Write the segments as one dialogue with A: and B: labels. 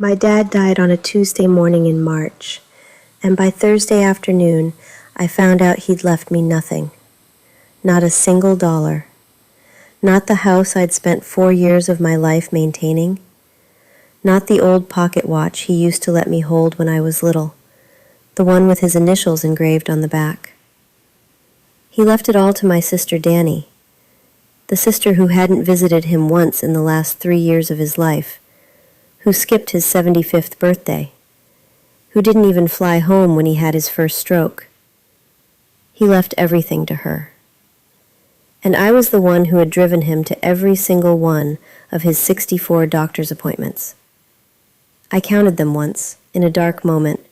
A: My dad died on a Tuesday morning in March, and by Thursday afternoon, I found out he'd left me nothing. Not a single dollar. Not the house I'd spent 4 years of my life maintaining. Not the old pocket watch he used to let me hold when I was little, the one with his initials engraved on the back. He left it all to my sister Dani, the sister who hadn't visited him once in the last 3 years of his life, who skipped his 75th birthday, who didn't even fly home when he had his first stroke. He left everything to her. And I was the one who had driven him to every single one of his 64 doctor's appointments. I counted them once, in a dark moment,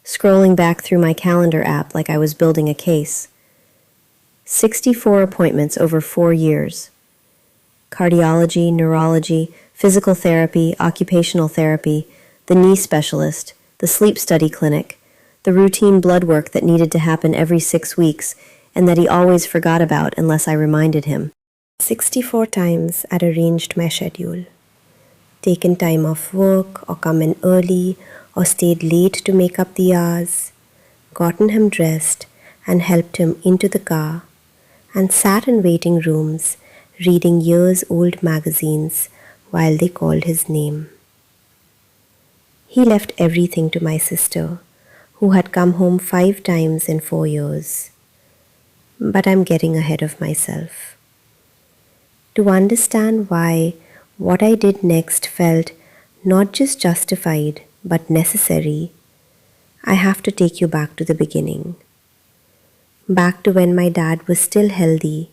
A: scrolling back through my calendar app like I was building a case. 64 appointments over 4 years. Cardiology, neurology, physical therapy, occupational therapy, the knee specialist, the sleep study clinic, the routine blood work that needed to happen every 6 weeks and that he always forgot about unless I reminded him. 64 times I'd arranged my schedule. Taken time off work or come in early or stayed late to make up the hours, gotten him dressed and helped him into the car, and sat in waiting rooms reading years-old magazines while they called his name. He left everything to my sister, who had come home 5 times in 4 years. But I'm getting ahead of myself. To understand why what I did next felt not just justified but necessary, I have to take you back to the beginning. Back to when my dad was still healthy.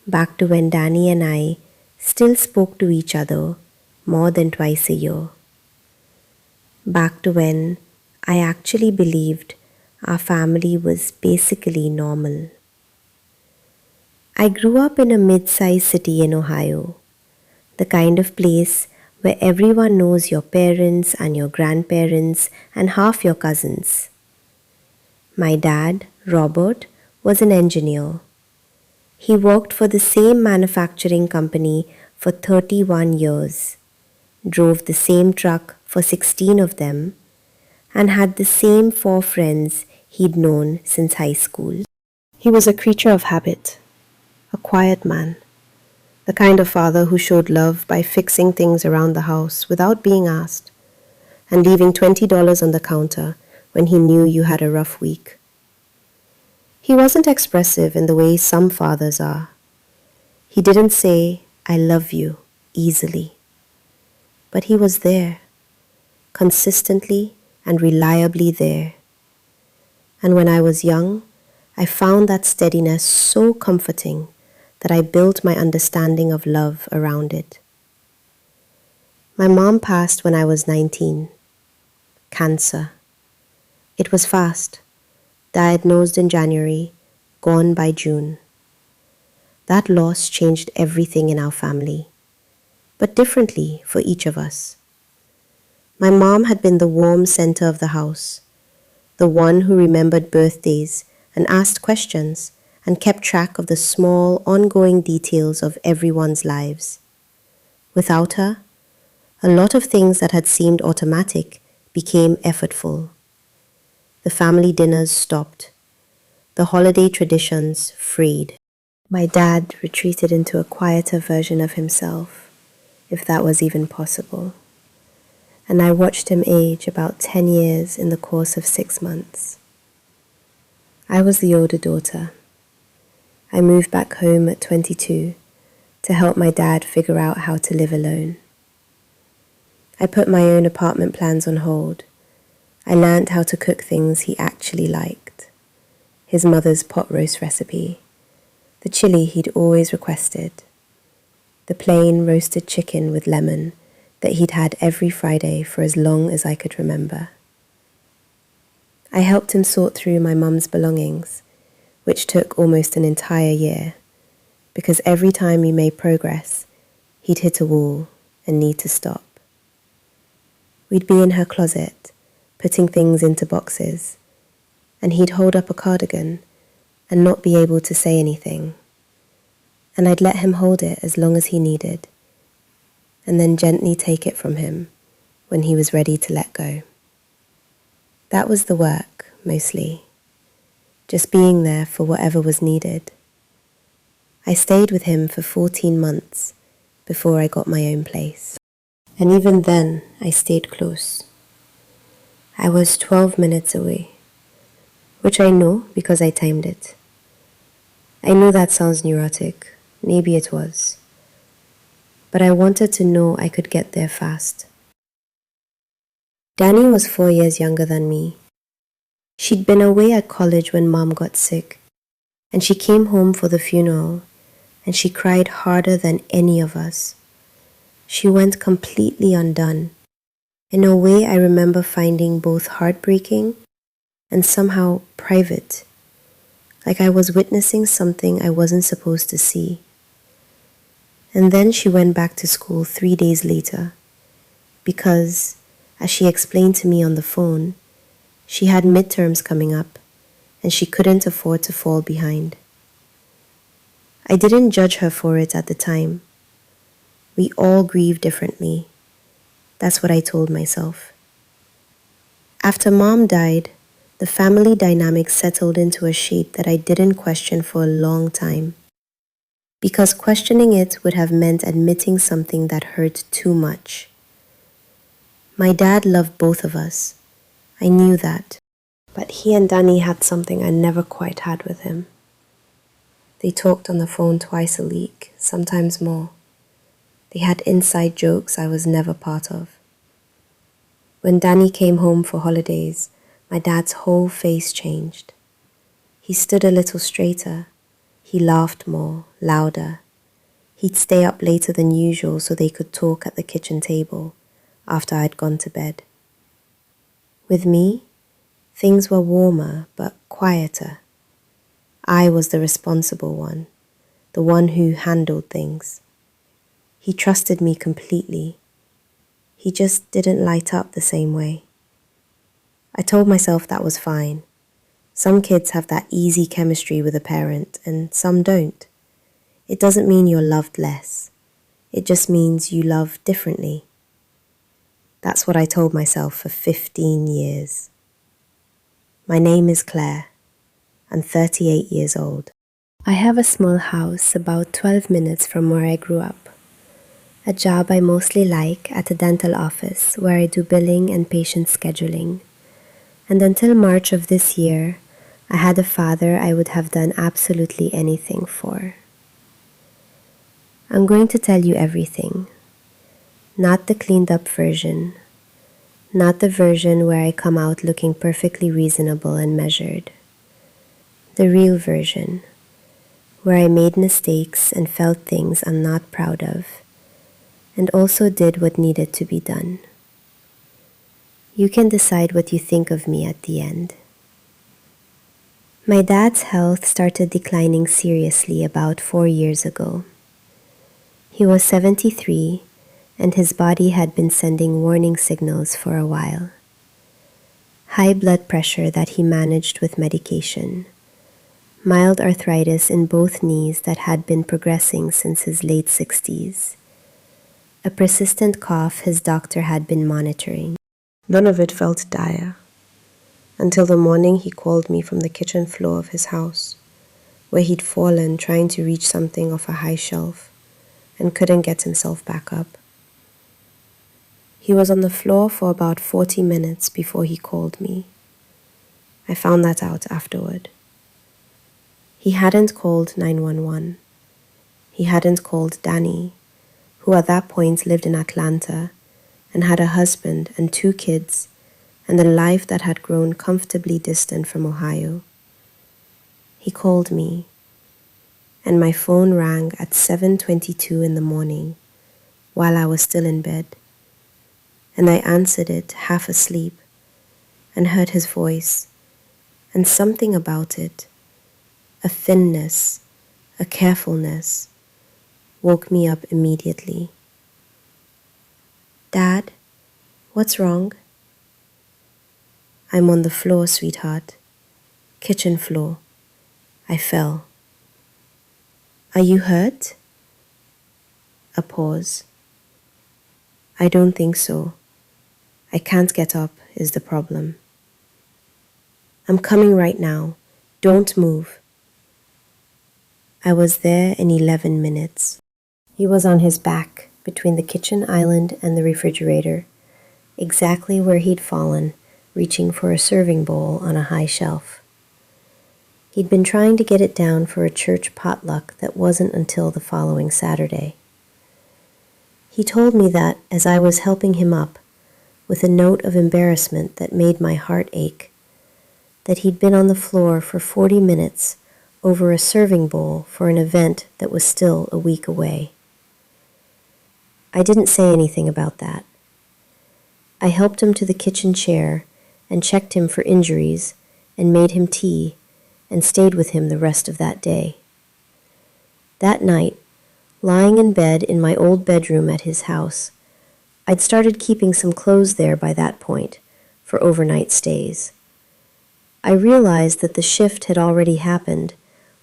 A: Back to when Dani and I still spoke to each other more than twice a year. Back to when I actually believed our family was basically normal. I grew up in a mid-sized city in Ohio, the kind of place where everyone knows your parents and your grandparents and half your cousins. My dad, Robert, was an engineer. He worked for the same manufacturing company for 31 years, drove the same truck for 16 of them, and had the same 4 friends he'd known since high school. He was a creature of habit, a quiet man, the kind of father who showed love by fixing things around the house without being asked, and leaving $20 on the counter when he knew you had a rough week. He wasn't expressive in the way some fathers are. He didn't say, "I love you," easily. But he was there, consistently and reliably there. And when I was young, I found that steadiness so comforting that I built my understanding of love around it. My mom passed when I was 19. Cancer. It was fast. Diagnosed in January, gone by June. That loss changed everything in our family, but differently for each of us. My mom had been the warm center of the house, the one who remembered birthdays and asked questions and kept track of the small, ongoing details of everyone's lives. Without her, a lot of things that had seemed automatic became effortful. The family dinners stopped. The holiday traditions frayed. My dad retreated into a quieter version of himself, if that was even possible. And I watched him age about 10 years in the course of 6 months. I was the older daughter. I moved back home at 22 to help my dad figure out how to live alone. I put my own apartment plans on hold. I learned how to cook things he actually liked. His mother's pot roast recipe, the chili he'd always requested, the plain roasted chicken with lemon that he'd had every Friday for as long as I could remember. I helped him sort through my mum's belongings, which took almost an entire year, because every time we made progress, he'd hit a wall and need to stop. We'd be in her closet, putting things into boxes, and he'd hold up a cardigan and not be able to say anything. And I'd let him hold it as long as he needed, and then gently take it from him when he was ready to let go. That was the work, mostly. Just being there for whatever was needed. I stayed with him for 14 months before I got my own place. And even then, I stayed close. I was 12 minutes away, which I know because I timed it. I know that sounds neurotic. Maybe it was. But I wanted to know I could get there fast. Dani was 4 years younger than me. She'd been away at college when Mom got sick, and she came home for the funeral, and she cried harder than any of us. She went completely undone. In a way, I remember finding both heartbreaking and somehow private, like I was witnessing something I wasn't supposed to see. And then she went back to school 3 days later, because, as she explained to me on the phone, she had midterms coming up, and she couldn't afford to fall behind. I didn't judge her for it at the time. We all grieve differently. That's what I told myself. After Mom died, the family dynamic settled into a shape that I didn't question for a long time. Because questioning it would have meant admitting something that hurt too much. My dad loved both of us. I knew that. But he and Dani had something I never quite had with him. They talked on the phone twice a week, sometimes more. They had inside jokes I was never part of. When Dani came home for holidays, my dad's whole face changed. He stood a little straighter. He laughed more, louder. He'd stay up later than usual so they could talk at the kitchen table after I'd gone to bed. With me, things were warmer but quieter. I was the responsible one, the one who handled things. He trusted me completely. He just didn't light up the same way. I told myself that was fine. Some kids have that easy chemistry with a parent and some don't. It doesn't mean you're loved less. It just means you love differently. That's what I told myself for 15 years. My name is Claire. I'm 38 years old. I have a small house about 12 minutes from where I grew up. A job I mostly like at a dental office where I do billing and patient scheduling. And until March of this year, I had a father I would have done absolutely anything for. I'm going to tell you everything. Not the cleaned up version. Not the version where I come out looking perfectly reasonable and measured. The real version, where I made mistakes and felt things I'm not proud of, and also did what needed to be done. You can decide what you think of me at the end. My dad's health started declining seriously about 4 years ago. He was 73, and his body had been sending warning signals for a while. High blood pressure that he managed with medication. Mild arthritis in both knees that had been progressing since his late 60s. A persistent cough his doctor had been monitoring. None of it felt dire, until the morning he called me from the kitchen floor of his house, where he'd fallen trying to reach something off a high shelf and couldn't get himself back up. He was on the floor for about 40 minutes before he called me. I found that out afterward. He hadn't called 911. He hadn't called Dani, who at that point lived in Atlanta and had a husband and 2 kids and a life that had grown comfortably distant from Ohio. He called me, and my phone rang at 7:22 in the morning while I was still in bed, and I answered it half asleep and heard his voice, and something about it, a thinness, a carefulness, woke me up immediately. Dad, what's wrong? I'm on the floor, sweetheart. Kitchen floor. I fell. Are you hurt? A pause. I don't think so. I can't get up is the problem. I'm coming right now. Don't move. I was there in 11 minutes. He was on his back between the kitchen island and the refrigerator, exactly where he'd fallen, reaching for a serving bowl on a high shelf. He'd been trying to get it down for a church potluck that wasn't until the following Saturday. He told me that as I was helping him up, with a note of embarrassment that made my heart ache, that he'd been on the floor for 40 minutes over a serving bowl for an event that was still a week away. I didn't say anything about that. I helped him to the kitchen chair and checked him for injuries and made him tea and stayed with him the rest of that day. That night, lying in bed in my old bedroom at his house, I'd started keeping some clothes there by that point for overnight stays. I realized that the shift had already happened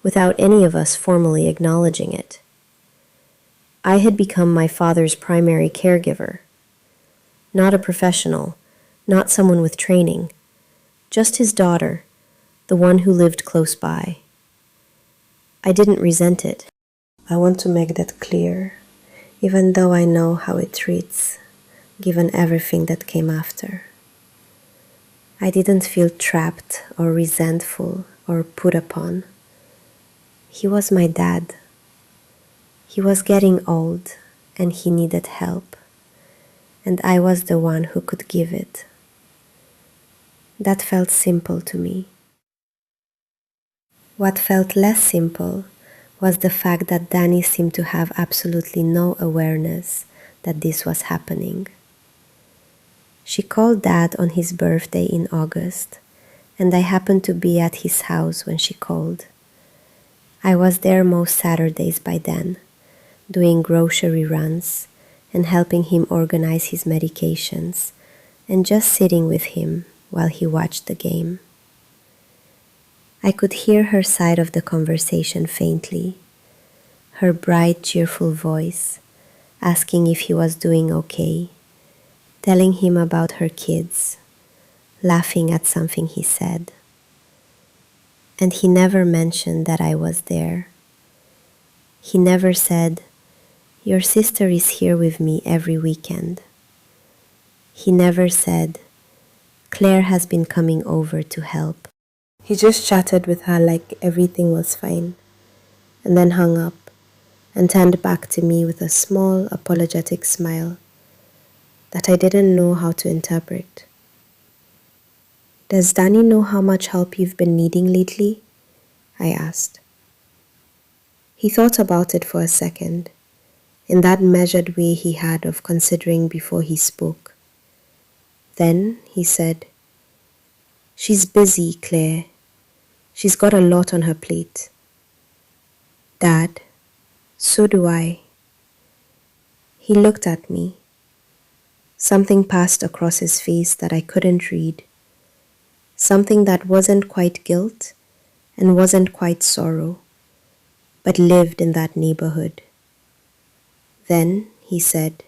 A: without any of us formally acknowledging it. I had become my father's primary caregiver. Not a professional, not someone with training, just his daughter, the one who lived close by. I didn't resent it. I want to make that clear, even though I know how it treats, given everything that came after. I didn't feel trapped or resentful or put upon. He was my dad. He was getting old and he needed help, and I was the one who could give it. That felt simple to me. What felt less simple was the fact that Dani seemed to have absolutely no awareness that this was happening. She called Dad on his birthday in August, and I happened to be at his house when she called. I was there most Saturdays by then, doing grocery runs and helping him organize his medications and just sitting with him while he watched the game. I could hear her side of the conversation faintly, her bright, cheerful voice, asking if he was doing okay, telling him about her kids, laughing at something he said. And he never mentioned that I was there. He never said, "Your sister is here with me every weekend." He never said, "Claire has been coming over to help." He just chatted with her like everything was fine, and then hung up and turned back to me with a small, apologetic smile that I didn't know how to interpret. "Does Dani know how much help you've been needing lately?" I asked. He thought about it for a second, in that measured way he had of considering before he spoke. Then he said, "She's busy, Claire. She's got a lot on her plate." "Dad, so do I." He looked at me. Something passed across his face that I couldn't read. Something that wasn't quite guilt and wasn't quite sorrow, but lived in that neighborhood. Then he said,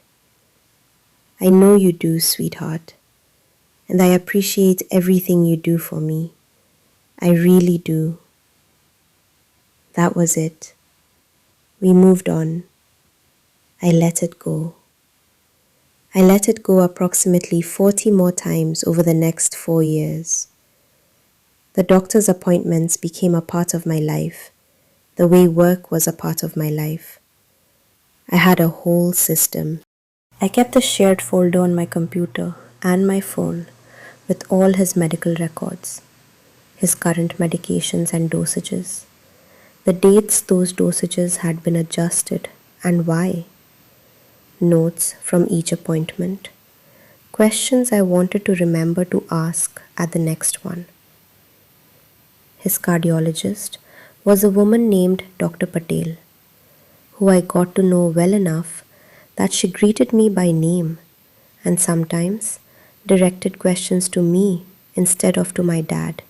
A: "I know you do, sweetheart, and I appreciate everything you do for me. I really do." That was it. We moved on. I let it go. I let it go approximately 40 more times over the next 4 years. The doctor's appointments became a part of my life, the way work was a part of my life. I had a whole system. I kept a shared folder on my computer and my phone with all his medical records, his current medications and dosages, the dates those dosages had been adjusted and why, notes from each appointment, questions I wanted to remember to ask at the next one. His cardiologist was a woman named Dr. Patel, who I got to know well enough that she greeted me by name and sometimes directed questions to me instead of to my dad,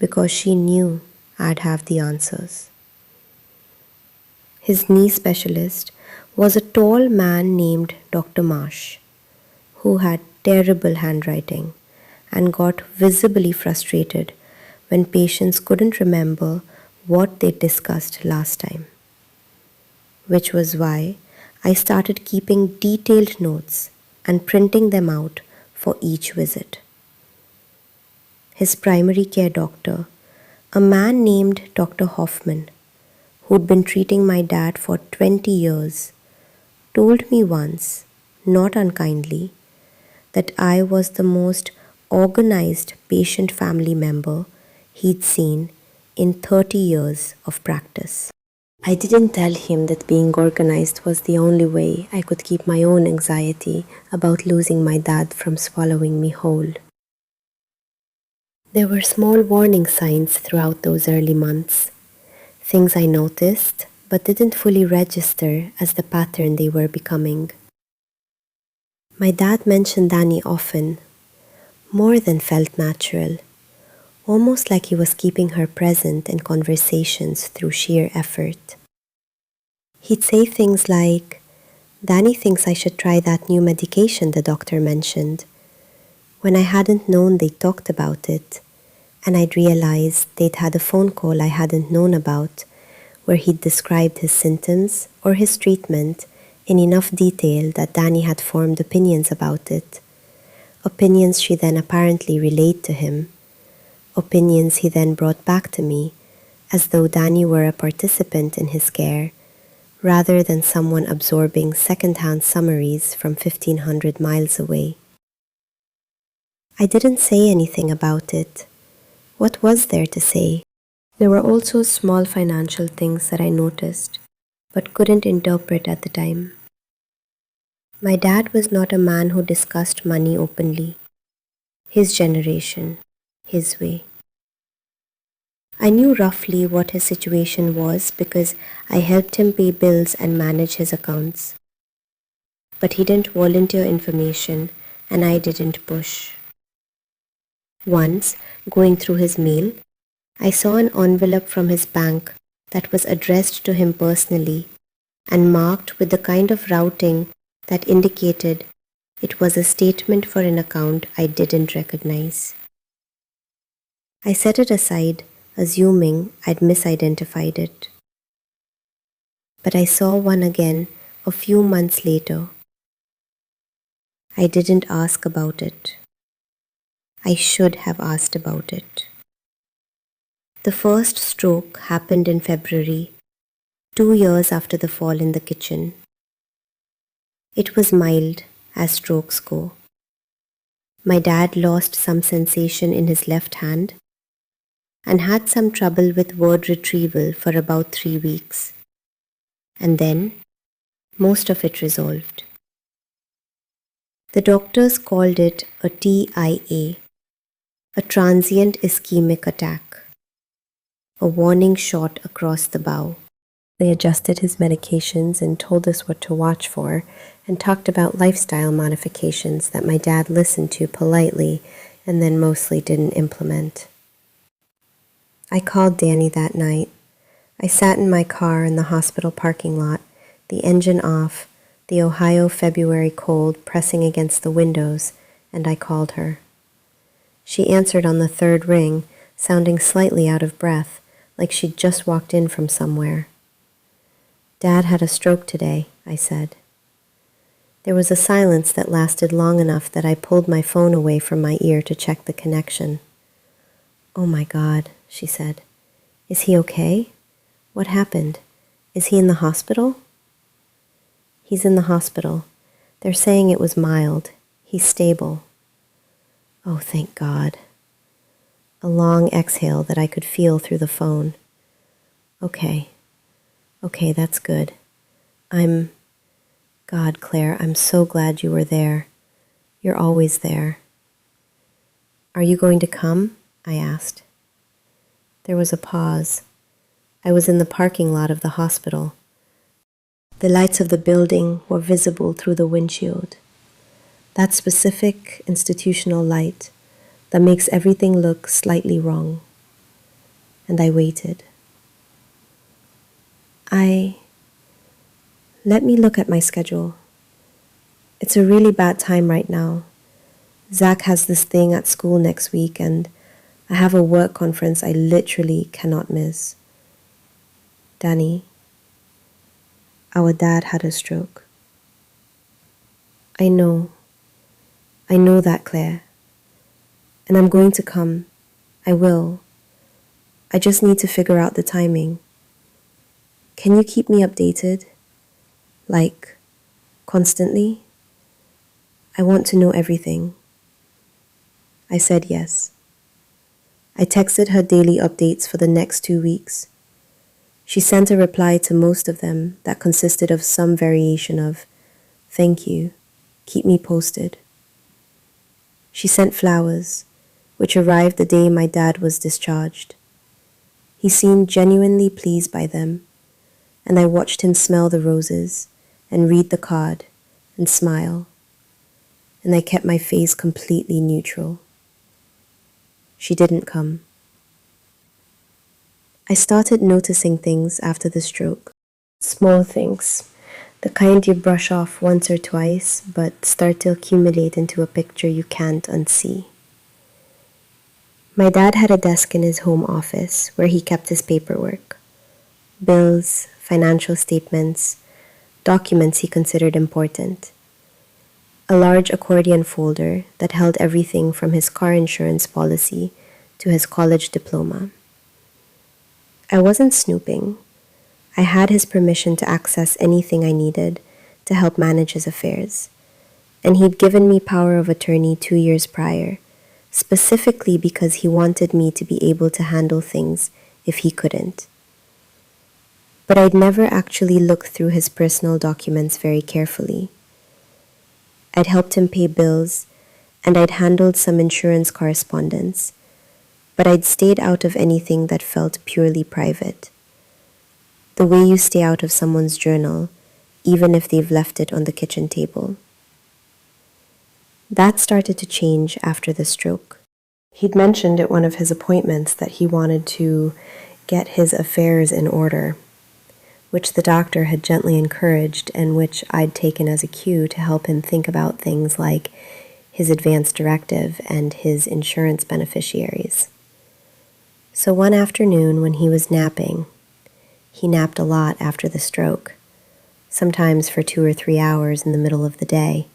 A: because she knew I'd have the answers. His knee specialist was a tall man named Dr. Marsh, who had terrible handwriting and got visibly frustrated when patients couldn't remember what they discussed last time. Which was why I started keeping detailed notes and printing them out for each visit. His primary care doctor, a man named Dr. Hoffman, who'd been treating my dad for 20 years, told me once, not unkindly, that I was the most organized patient family member he'd seen in 30 years of practice. I didn't tell him that being organized was the only way I could keep my own anxiety about losing my dad from swallowing me whole. There were small warning signs throughout those early months, things I noticed but didn't fully register as the pattern they were becoming. My dad mentioned Dani often, more than felt natural, almost like he was keeping her present in conversations through sheer effort. He'd say things like, "Dani thinks I should try that new medication the doctor mentioned," when I hadn't known they talked about it, and I'd realized they'd had a phone call I hadn't known about, where he'd described his symptoms or his treatment in enough detail that Dani had formed opinions about it. Opinions she then apparently relayed to him. Opinions he then brought back to me, as though Dani were a participant in his care, rather than someone absorbing second-hand summaries from 1,500 miles away. I didn't say anything about it. What was there to say? There were also small financial things that I noticed, but couldn't interpret at the time. My dad was not a man who discussed money openly. His generation, his way. I knew roughly what his situation was because I helped him pay bills and manage his accounts. But he didn't volunteer information, and I didn't push. Once, going through his mail, I saw an envelope from his bank that was addressed to him personally and marked with the kind of routing that indicated it was a statement for an account I didn't recognize. I set it aside, assuming I'd misidentified it. But I saw one again a few months later. I didn't ask about it. I should have asked about it. The first stroke happened in February, 2 years after the fall in the kitchen. It was mild, as strokes go. My dad lost some sensation in his left hand and had some trouble with word retrieval for about 3 weeks. And then, most of it resolved. The doctors called it a TIA, a transient ischemic attack, a warning shot across the bow. They adjusted his medications and told us what to watch for, and talked about lifestyle modifications that my dad listened to politely and then mostly didn't implement. I called Dani that night. I sat in my car in the hospital parking lot, the engine off, the Ohio February cold pressing against the windows, and I called her. She answered on the third ring, sounding slightly out of breath, like she'd just walked in from somewhere. "Dad had a stroke today," I said. There was a silence that lasted long enough that I pulled my phone away from my ear to check the connection. "Oh my God," she said. "Is he okay? What happened? Is he in the hospital?" "He's in the hospital. They're saying it was mild. He's stable." Oh, thank God. A long exhale that I could feel through the phone. Okay, that's good. God, Claire, I'm so glad you were there. You're always there. "Are you going to come?" I asked. There was a pause. I was in the parking lot of the hospital. The lights of the building were visible through the windshield. That specific institutional light that makes everything look slightly wrong. And I waited. Let me look at my schedule. It's a really bad time right now. Zach has this thing at school next week, and I have a work conference I literally cannot miss. Dani, our dad had a stroke. I know that, Claire. And I'm going to come. I will. I just need to figure out the timing. Can you keep me updated? Like, constantly? I want to know everything. I said yes. I texted her daily updates for the next 2 weeks. She sent a reply to most of them that consisted of some variation of, "Thank you, keep me posted." She sent flowers, which arrived the day my dad was discharged. He seemed genuinely pleased by them, and I watched him smell the roses and read the card and smile, and I kept my face completely neutral. She didn't come. I started noticing things after the stroke. Small things, the kind you brush off once or twice, but start to accumulate into a picture you can't unsee. My dad had a desk in his home office where he kept his paperwork. Bills, financial statements, documents he considered important. A large accordion folder that held everything from his car insurance policy to his college diploma. I wasn't snooping. I had his permission to access anything I needed to help manage his affairs, and he'd given me power of attorney 2 years prior, specifically because he wanted me to be able to handle things if he couldn't. But I'd never actually looked through his personal documents very carefully. I'd helped him pay bills, and I'd handled some insurance correspondence, but I'd stayed out of anything that felt purely private. The way you stay out of someone's journal, even if they've left it on the kitchen table. That started to change after the stroke. He'd mentioned at one of his appointments that he wanted to get his affairs in order, which the doctor had gently encouraged and which I'd taken as a cue to help him think about things like his advance directive and his insurance beneficiaries. So one afternoon when he was napping, he napped a lot after the stroke, sometimes for 2 or 3 hours in the middle of the day.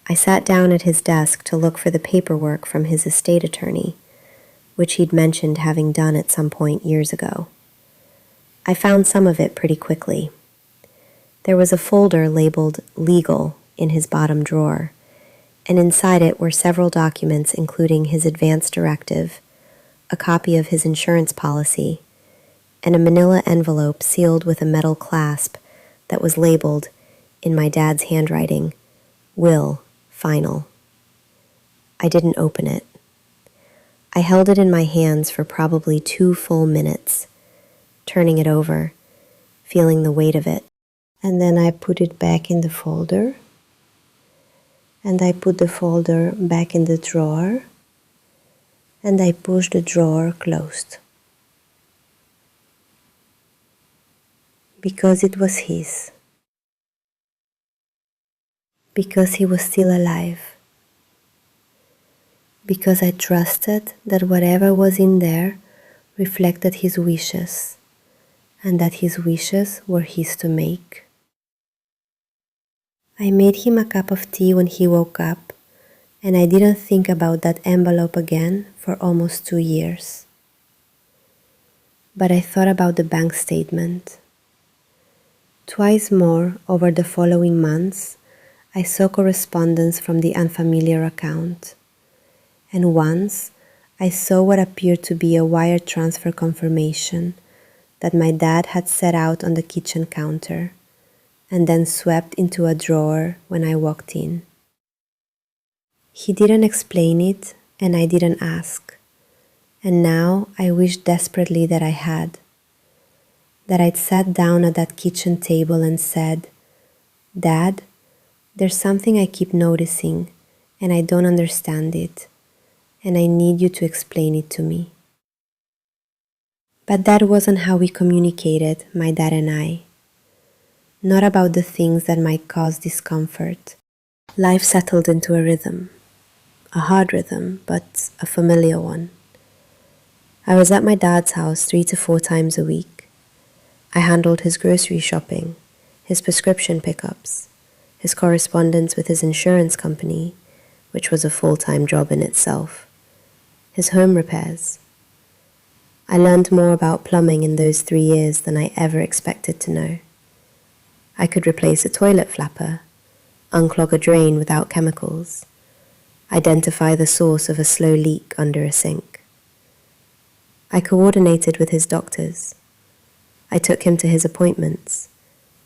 A: I sat down at his desk to look for the paperwork from his estate attorney, which he'd mentioned having done at some point years ago. I found some of it pretty quickly. There was a folder labeled Legal in his bottom drawer, and inside it were several documents including his advance directive, a copy of his insurance policy, and a manila envelope sealed with a metal clasp that was labeled, in my dad's handwriting, Will, Final. I didn't open it. I held it in my hands for probably 2 full minutes, turning it over, feeling the weight of it. And then I put it back in the folder, and I put the folder back in the drawer, and I pushed the drawer closed. Because it was his. Because he was still alive. Because I trusted that whatever was in there reflected his wishes, and that his wishes were his to make. I made him a cup of tea when he woke up, and I didn't think about that envelope again for almost 2 years. But I thought about the bank statement. Twice more over the following months, I saw correspondence from the unfamiliar account. And once, I saw what appeared to be a wire transfer confirmation that my dad had set out on the kitchen counter and then swept into a drawer when I walked in. He didn't explain it, and I didn't ask. And now I wish desperately that I had. That I'd sat down at that kitchen table and said, "Dad, there's something I keep noticing, and I don't understand it, and I need you to explain it to me." But that wasn't how we communicated, my dad and I. Not about the things that might cause discomfort. Life settled into a rhythm. a hard rhythm, but a familiar one. I was at my dad's house 3 to 4 times a week. I handled his grocery shopping, his prescription pickups, his correspondence with his insurance company, which was a full-time job in itself, his home repairs. I learned more about plumbing in those 3 years than I ever expected to know. I could replace a toilet flapper, unclog a drain without chemicals, identify the source of a slow leak under a sink. I coordinated with his doctors. I took him to his appointments,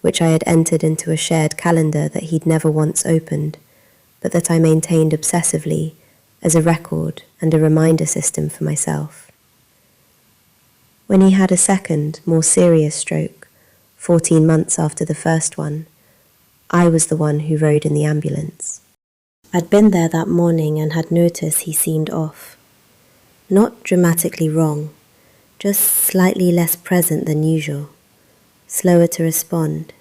A: which I had entered into a shared calendar that he'd never once opened, but that I maintained obsessively as a record and a reminder system for myself. When he had a second, more serious stroke, 14 months after the first one, I was the one who rode in the ambulance. I'd been there that morning and had noticed he seemed off. Not dramatically wrong, just slightly less present than usual, slower to respond,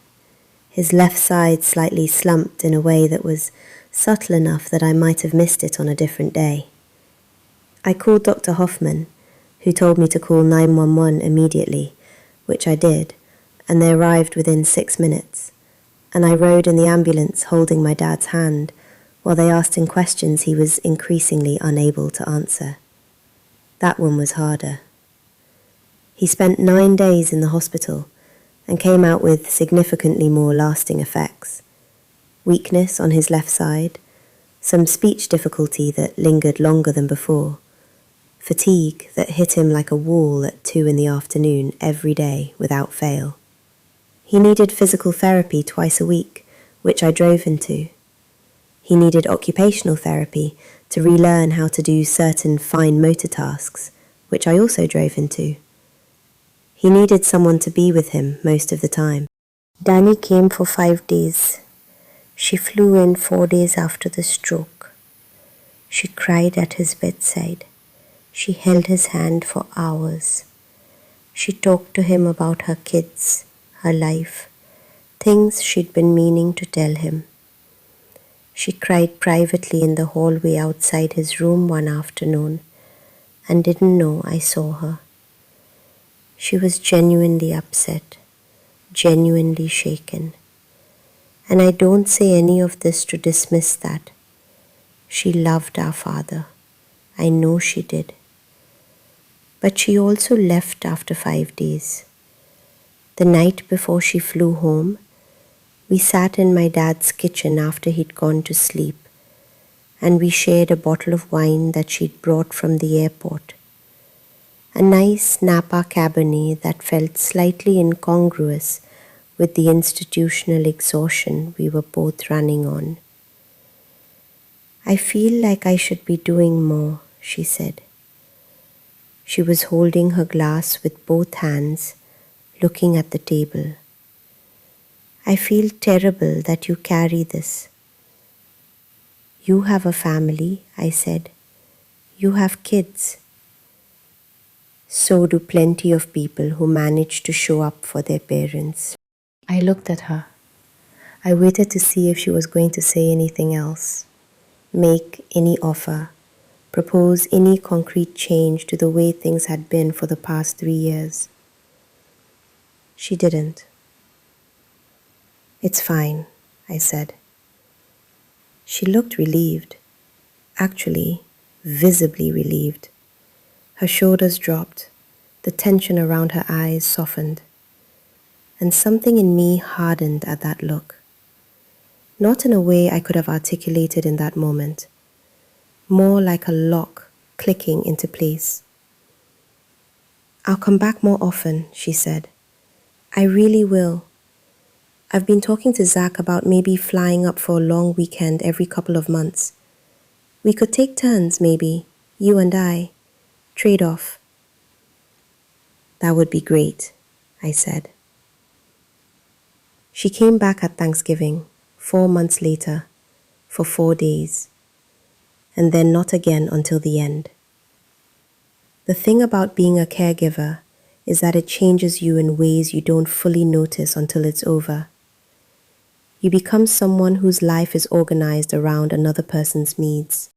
A: his left side slightly slumped in a way that was subtle enough that I might have missed it on a different day. I called Dr. Hoffman, who told me to call 911 immediately, which I did, and they arrived within 6 minutes, and I rode in the ambulance holding my dad's hand while they asked him questions he was increasingly unable to answer. That one was harder. He spent 9 days in the hospital and came out with significantly more lasting effects. Weakness on his left side, some speech difficulty that lingered longer than before, fatigue that hit him like a wall at 2 PM every day without fail. He needed physical therapy twice a week, which I drove him to. He needed occupational therapy to relearn how to do certain fine motor tasks, which I also drove him to. He needed someone to be with him most of the time. Dani came for 5 days. She flew in 4 days after the stroke. She cried at his bedside. She held his hand for hours. She talked to him about her kids, her life, things she'd been meaning to tell him. She cried privately in the hallway outside his room one afternoon and didn't know I saw her. She was genuinely upset, genuinely shaken. And I don't say any of this to dismiss that. She loved our father. I know she did. But she also left after 5 days. The night before she flew home, we sat in my dad's kitchen after he'd gone to sleep, and we shared a bottle of wine that she'd brought from the airport. A nice Napa Cabernet that felt slightly incongruous with the institutional exhaustion we were both running on. I feel like I should be doing more, she said. She was holding her glass with both hands, looking at the table. I feel terrible that you carry this. You have a family, I said. You have kids. So do plenty of people who manage to show up for their parents. I looked at her. I waited to see if she was going to say anything else, make any offer, propose any concrete change to the way things had been for the past 3 years. She didn't. It's fine, I said. She looked relieved, actually, visibly relieved. Her shoulders dropped, the tension around her eyes softened, and something in me hardened at that look. Not in a way I could have articulated in that moment, more like a lock clicking into place. I'll come back more often, she said. I really will. I've been talking to Zach about maybe flying up for a long weekend every couple of months. We could take turns, maybe, you and I, trade off. That would be great, I said. She came back at Thanksgiving, 4 months later, for 4 days, and then not again until the end. The thing about being a caregiver is that it changes you in ways you don't fully notice until it's over. You become someone whose life is organized around another person's needs.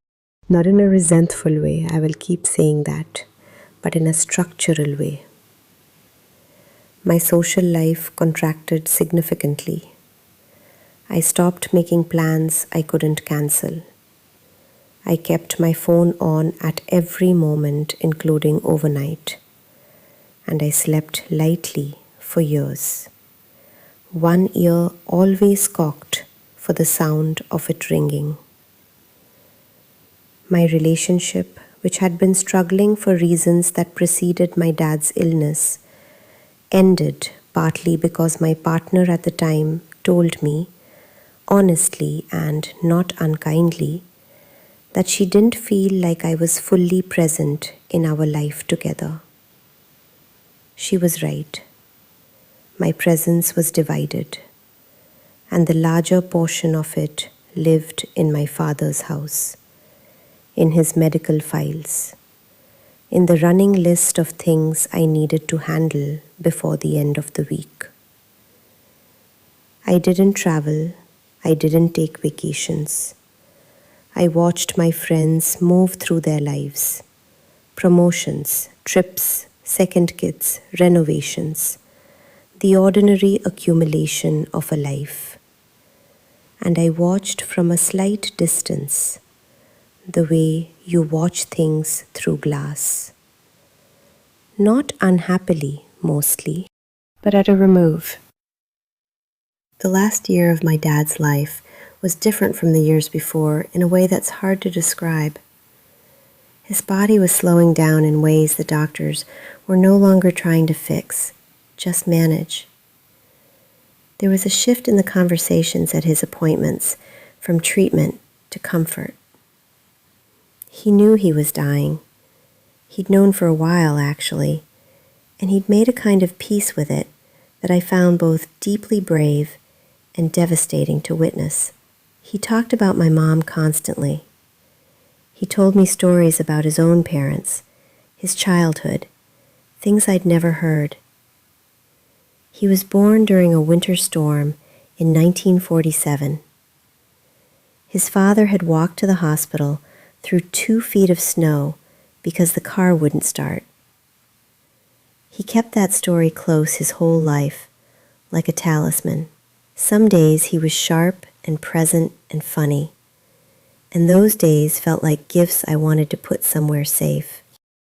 A: Not in a resentful way, I will keep saying that, but in a structural way. My social life contracted significantly. I stopped making plans I couldn't cancel. I kept my phone on at every moment, including overnight. And I slept lightly for years. One ear always cocked for the sound of it ringing. My relationship, which had been struggling for reasons that preceded my dad's illness, ended partly because my partner at the time told me, honestly and not unkindly, that she didn't feel like I was fully present in our life together. She was right. My presence was divided, and the larger portion of it lived in my father's house, in his medical files, in the running list of things I needed to handle before the end of the week. I didn't travel. I didn't take vacations. I watched my friends move through their lives. Promotions, trips, second kids, renovations, the ordinary accumulation of a life. And I watched from a slight distance, the way you watch things through glass. Not unhappily, mostly, but at a remove. The last year of my dad's life was different from the years before in a way that's hard to describe. His body was slowing down in ways the doctors were no longer trying to fix, just manage. There was a shift in the conversations at his appointments, from treatment to comfort. He knew he was dying. He'd known for a while, actually, and he'd made a kind of peace with it that I found both deeply brave and devastating to witness. He talked about my mom constantly. He told me stories about his own parents, his childhood, things I'd never heard. He was born during a winter storm in 1947. His father had walked to the hospital through 2 feet of snow because the car wouldn't start. He kept that story close his whole life, like a talisman. Some days he was sharp and present and funny, and those days felt like gifts I wanted to put somewhere safe.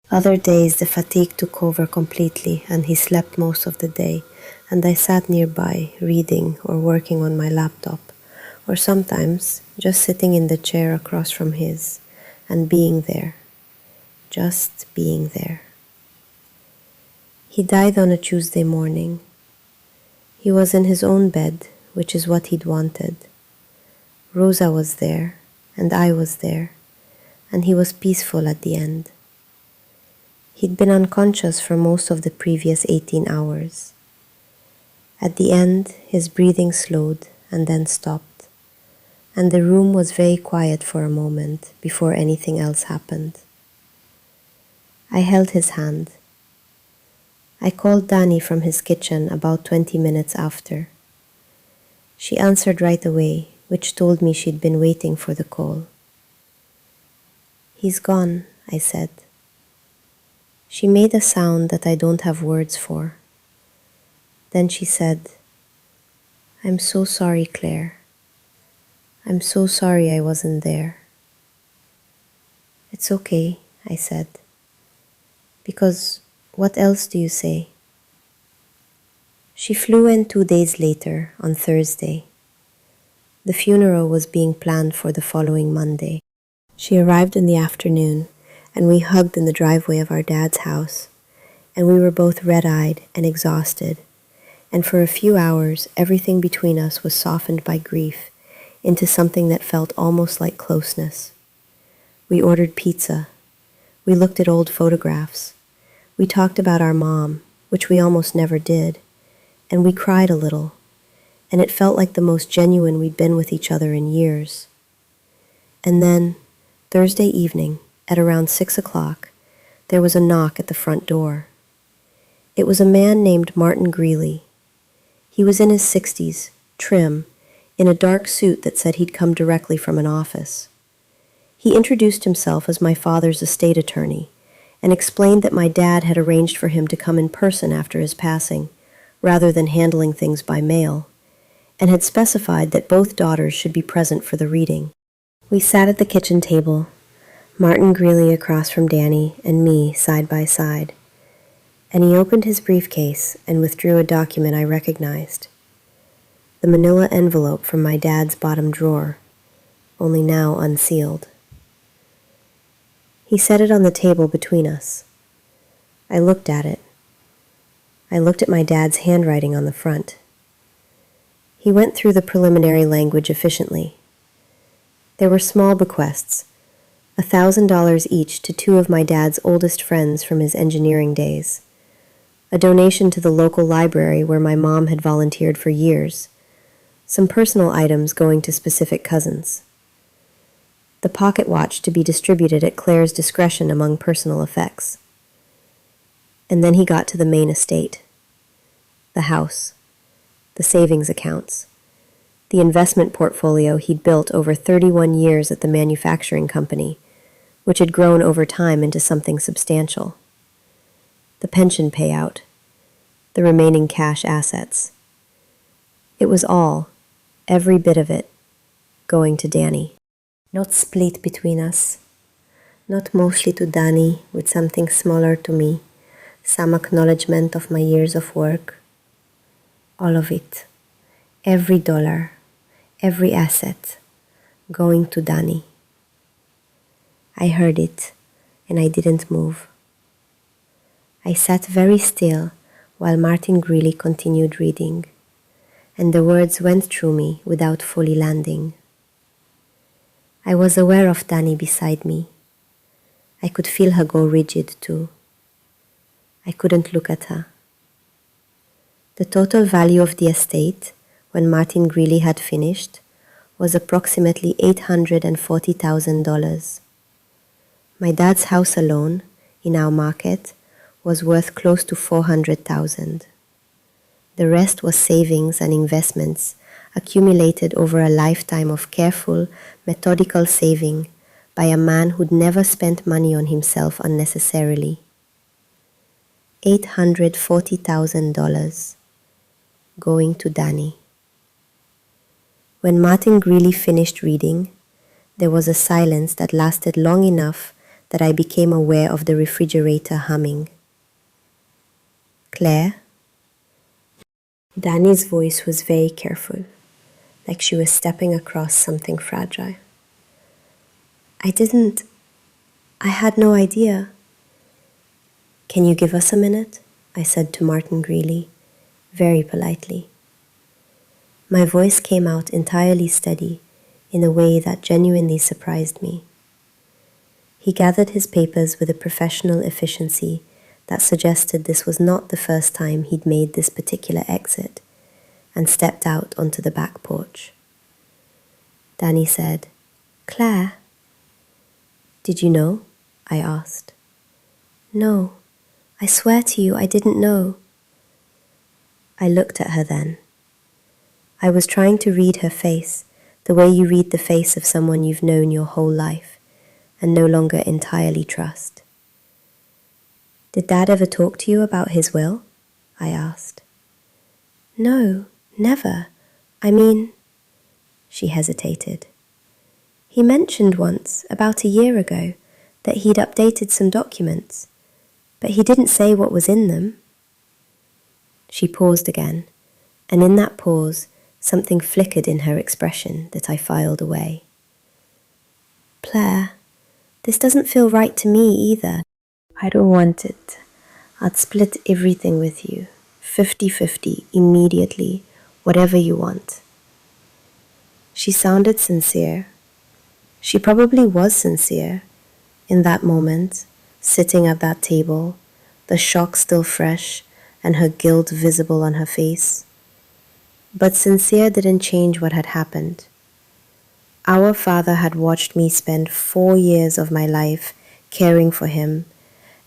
A: Other days the fatigue took over completely and he slept most of the day, and I sat nearby reading or working on my laptop, or sometimes just sitting in the chair across from his and being there, just being there. He died on a Tuesday morning. He was in his own bed, which is what he'd wanted. Rosa was there, and I was there, and he was peaceful at the end. He'd been unconscious for most of the previous 18 hours. At the end, his breathing slowed and then stopped, and the room was very quiet for a moment before anything else happened. I held his hand. I called Dani from his kitchen about 20 minutes after. She answered right away, which told me she'd been waiting for the call. "He's gone," I said. She made a sound that I don't have words for. Then she said, "I'm so sorry, Claire. I'm so sorry I wasn't there." "It's okay," I said. "Because what else do you say?" She flew in 2 days later, on Thursday. The funeral was being planned for the following Monday. She arrived in the afternoon, and we hugged in the driveway of our dad's house, and we were both red-eyed and exhausted, and for a few hours everything between us was softened by grief into something that felt almost like closeness. We ordered pizza. We looked at old photographs. We talked about our mom, which we almost never did, and we cried a little, and it felt like the most genuine we'd been with each other in years. And then, Thursday evening, at around 6 o'clock, there was a knock at the front door. It was a man named Martin Greeley. He was in his 60s, trim, in a dark suit that said he'd come directly from an office. He introduced himself as my father's estate attorney and explained that my dad had arranged for him to come in person after his passing, rather than handling things by mail, and had specified that both daughters should be present for the reading. We sat at the kitchen table, Martin Greeley across from Dani and me side by side, and he opened his briefcase and withdrew a document I recognized. The manila envelope from my dad's bottom drawer, only now unsealed. He set it on the table between us. I looked at it. I looked at my dad's handwriting on the front. He went through the preliminary language efficiently. There were small bequests, $1,000 each to two of my dad's oldest friends from his engineering days, a donation to the local library where my mom had volunteered for years, some personal items going to specific cousins, the pocket watch to be distributed at Claire's discretion among personal effects. And then he got to the main estate, the house, the savings accounts, the investment portfolio he'd built over 31 years at the manufacturing company, which had grown over time into something substantial, the pension payout, the remaining cash assets. It was all, every bit of it, going to Dani. Not split between us, not mostly to Dani with something smaller to me, some acknowledgement of my years of work. All of it, every dollar, every asset, going to Dani. I heard it, and I didn't move. I sat very still while Martin Greeley continued reading, and the words went through me without fully landing. I was aware of Dani beside me. I could feel her go rigid too. I couldn't look at her. The total value of the estate, when Martin Greeley had finished, was approximately $840,000. My dad's house alone, in our market, was worth close to $400,000. The rest was savings and investments accumulated over a lifetime of careful, methodical saving by a man who'd never spent money on himself unnecessarily. $840,000 going to Dani. When Martin Greeley finished reading, there was a silence that lasted long enough that I became aware of the refrigerator humming. Claire? Dani's voice was very careful, like she was stepping across something fragile. I had no idea. Can you give us a minute? I said to Martin Greeley, very politely. My voice came out entirely steady in a way that genuinely surprised me. He gathered his papers with a professional efficiency that suggested this was not the first time he'd made this particular exit, and stepped out onto the back porch. Dani said, "Claire." "Did you know?" I asked. "No, I swear to you I didn't know." I looked at her then. I was trying to read her face, the way you read the face of someone you've known your whole life and no longer entirely trust. "Did Dad ever talk to you about his will?" I asked. "No, never. I mean," she hesitated. "He mentioned once, about a year ago, that he'd updated some documents, but he didn't say what was in them." She paused again, and in that pause, something flickered in her expression that I filed away. "Claire, this doesn't feel right to me either. I don't want it. I'd split everything with you, 50-50, immediately, whatever you want." She sounded sincere. She probably was sincere in that moment, sitting at that table, the shock still fresh and her guilt visible on her face. But sincere didn't change what had happened. Our father had watched me spend 4 years of my life caring for him,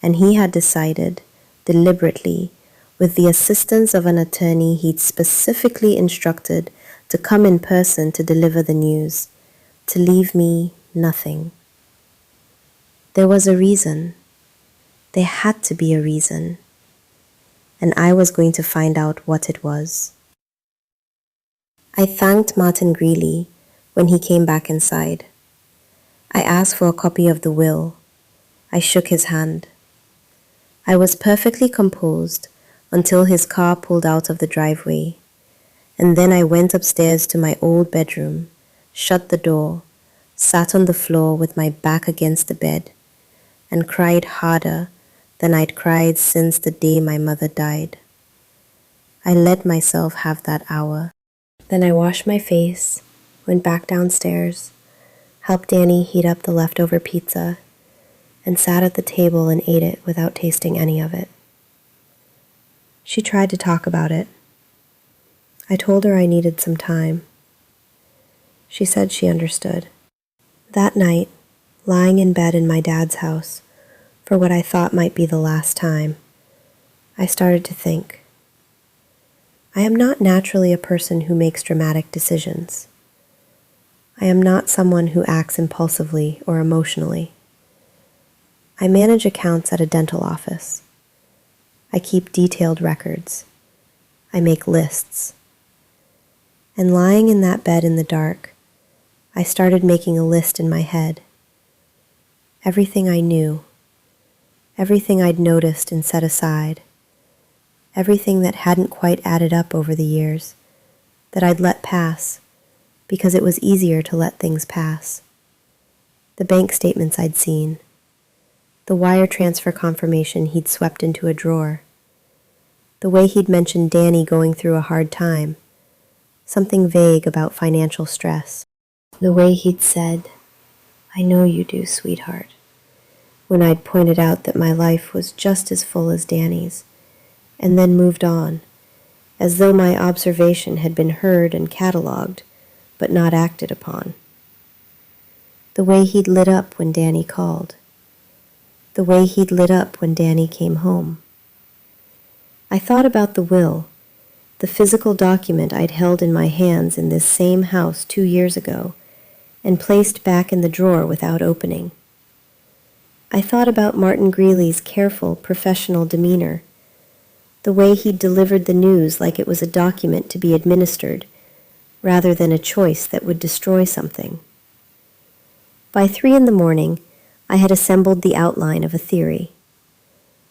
A: and he had decided, deliberately, with the assistance of an attorney he'd specifically instructed to come in person to deliver the news, to leave me nothing. There was a reason. There had to be a reason. And I was going to find out what it was. I thanked Martin Greeley when he came back inside. I asked for a copy of the will. I shook his hand. I was perfectly composed until his car pulled out of the driveway, and then I went upstairs to my old bedroom, shut the door, sat on the floor with my back against the bed, and cried harder than I'd cried since the day my mother died. I let myself have that hour. Then I washed my face, went back downstairs, helped Dani heat up the leftover pizza, and sat at the table and ate it without tasting any of it. She tried to talk about it. I told her I needed some time. She said she understood. That night, lying in bed in my dad's house, for what I thought might be the last time, I started to think. I am not naturally a person who makes dramatic decisions. I am not someone who acts impulsively or emotionally. I manage accounts at a dental office. I keep detailed records. I make lists. And lying in that bed in the dark, I started making a list in my head. Everything I knew, everything I'd noticed and set aside, everything that hadn't quite added up over the years, that I'd let pass because it was easier to let things pass. The bank statements I'd seen, the wire transfer confirmation he'd swept into a drawer, the way he'd mentioned Dani going through a hard time, something vague about financial stress, the way he'd said, "I know you do, sweetheart," when I'd pointed out that my life was just as full as Dani's, and then moved on, as though my observation had been heard and catalogued, but not acted upon. The way he'd lit up when Dani called. The way he'd lit up when Dani came home. I thought about the will, the physical document I'd held in my hands in this same house 2 years ago, and placed back in the drawer without opening. I thought about Martin Greeley's careful, professional demeanor, the way he'd delivered the news like it was a document to be administered, rather than a choice that would destroy something. By 3 a.m, I had assembled the outline of a theory.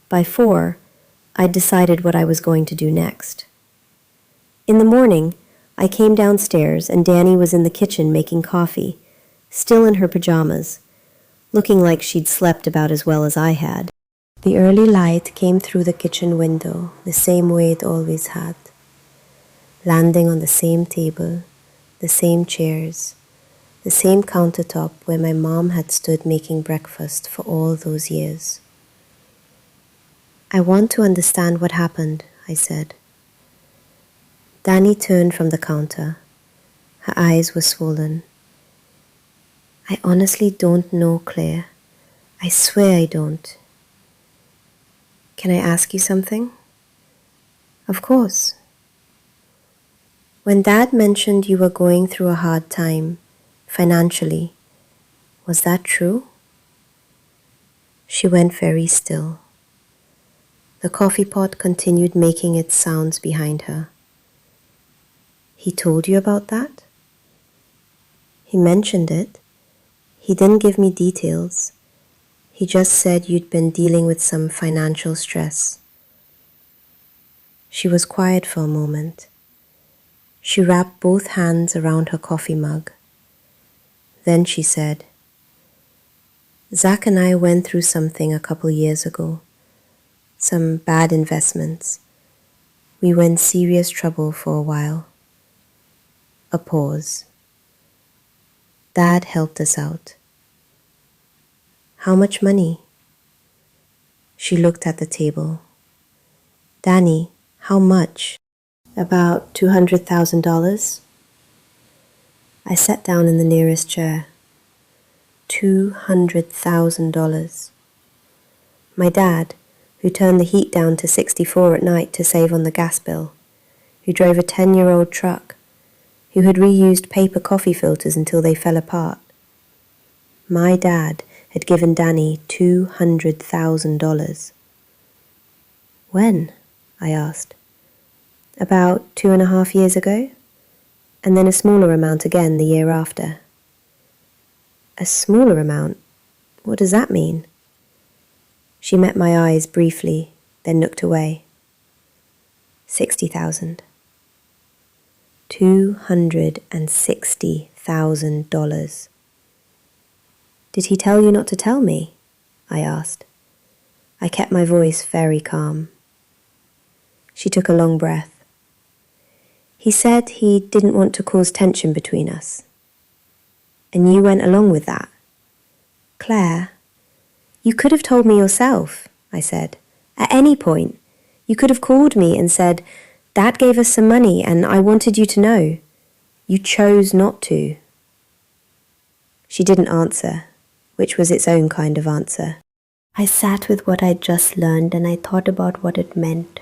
A: By 4, I'd decided what I was going to do next. In the morning, I came downstairs and Dani was in the kitchen making coffee, still in her pajamas, looking like she'd slept about as well as I had. The early light came through the kitchen window the same way it always had, landing on the same table, the same chairs, the same countertop where my mom had stood making breakfast for all those years. "I want to understand what happened," I said. Dani turned from the counter. Her eyes were swollen. "I honestly don't know, Claire. I swear I don't." "Can I ask you something?" "Of course." "When Dad mentioned you were going through a hard time, financially, was that true?" She went very still. The coffee pot continued making its sounds behind her. "He told you about that?" "He mentioned it. He didn't give me details. He just said you'd been dealing with some financial stress." She was quiet for a moment. She wrapped both hands around her coffee mug. Then she said, "Zach and I went through something a couple years ago. Some bad investments. We were in serious trouble for a while." A pause. "Dad helped us out." "How much money?" She looked at the table. "Dani, how much?" "About $200,000. I sat down in the nearest chair. $200,000. My dad, who turned the heat down to 64 at night to save on the gas bill, who drove a 10-year-old truck, who had reused paper coffee filters until they fell apart. My dad had given Dani $200,000. When? I asked. About 2.5 years ago, and then a smaller amount again the year after. A smaller amount? What does that mean? She met my eyes briefly, then looked away. 60,000. $260,000. Did he tell you not to tell me? I asked. I kept my voice very calm. She took a long breath. He said he didn't want to cause tension between us. And you went along with that. Claire, you could have told me yourself, I said. At any point, you could have called me and said, Dad gave us some money and I wanted you to know. You chose not to. She didn't answer, which was its own kind of answer. I sat with what I'd just learned and I thought about what it meant.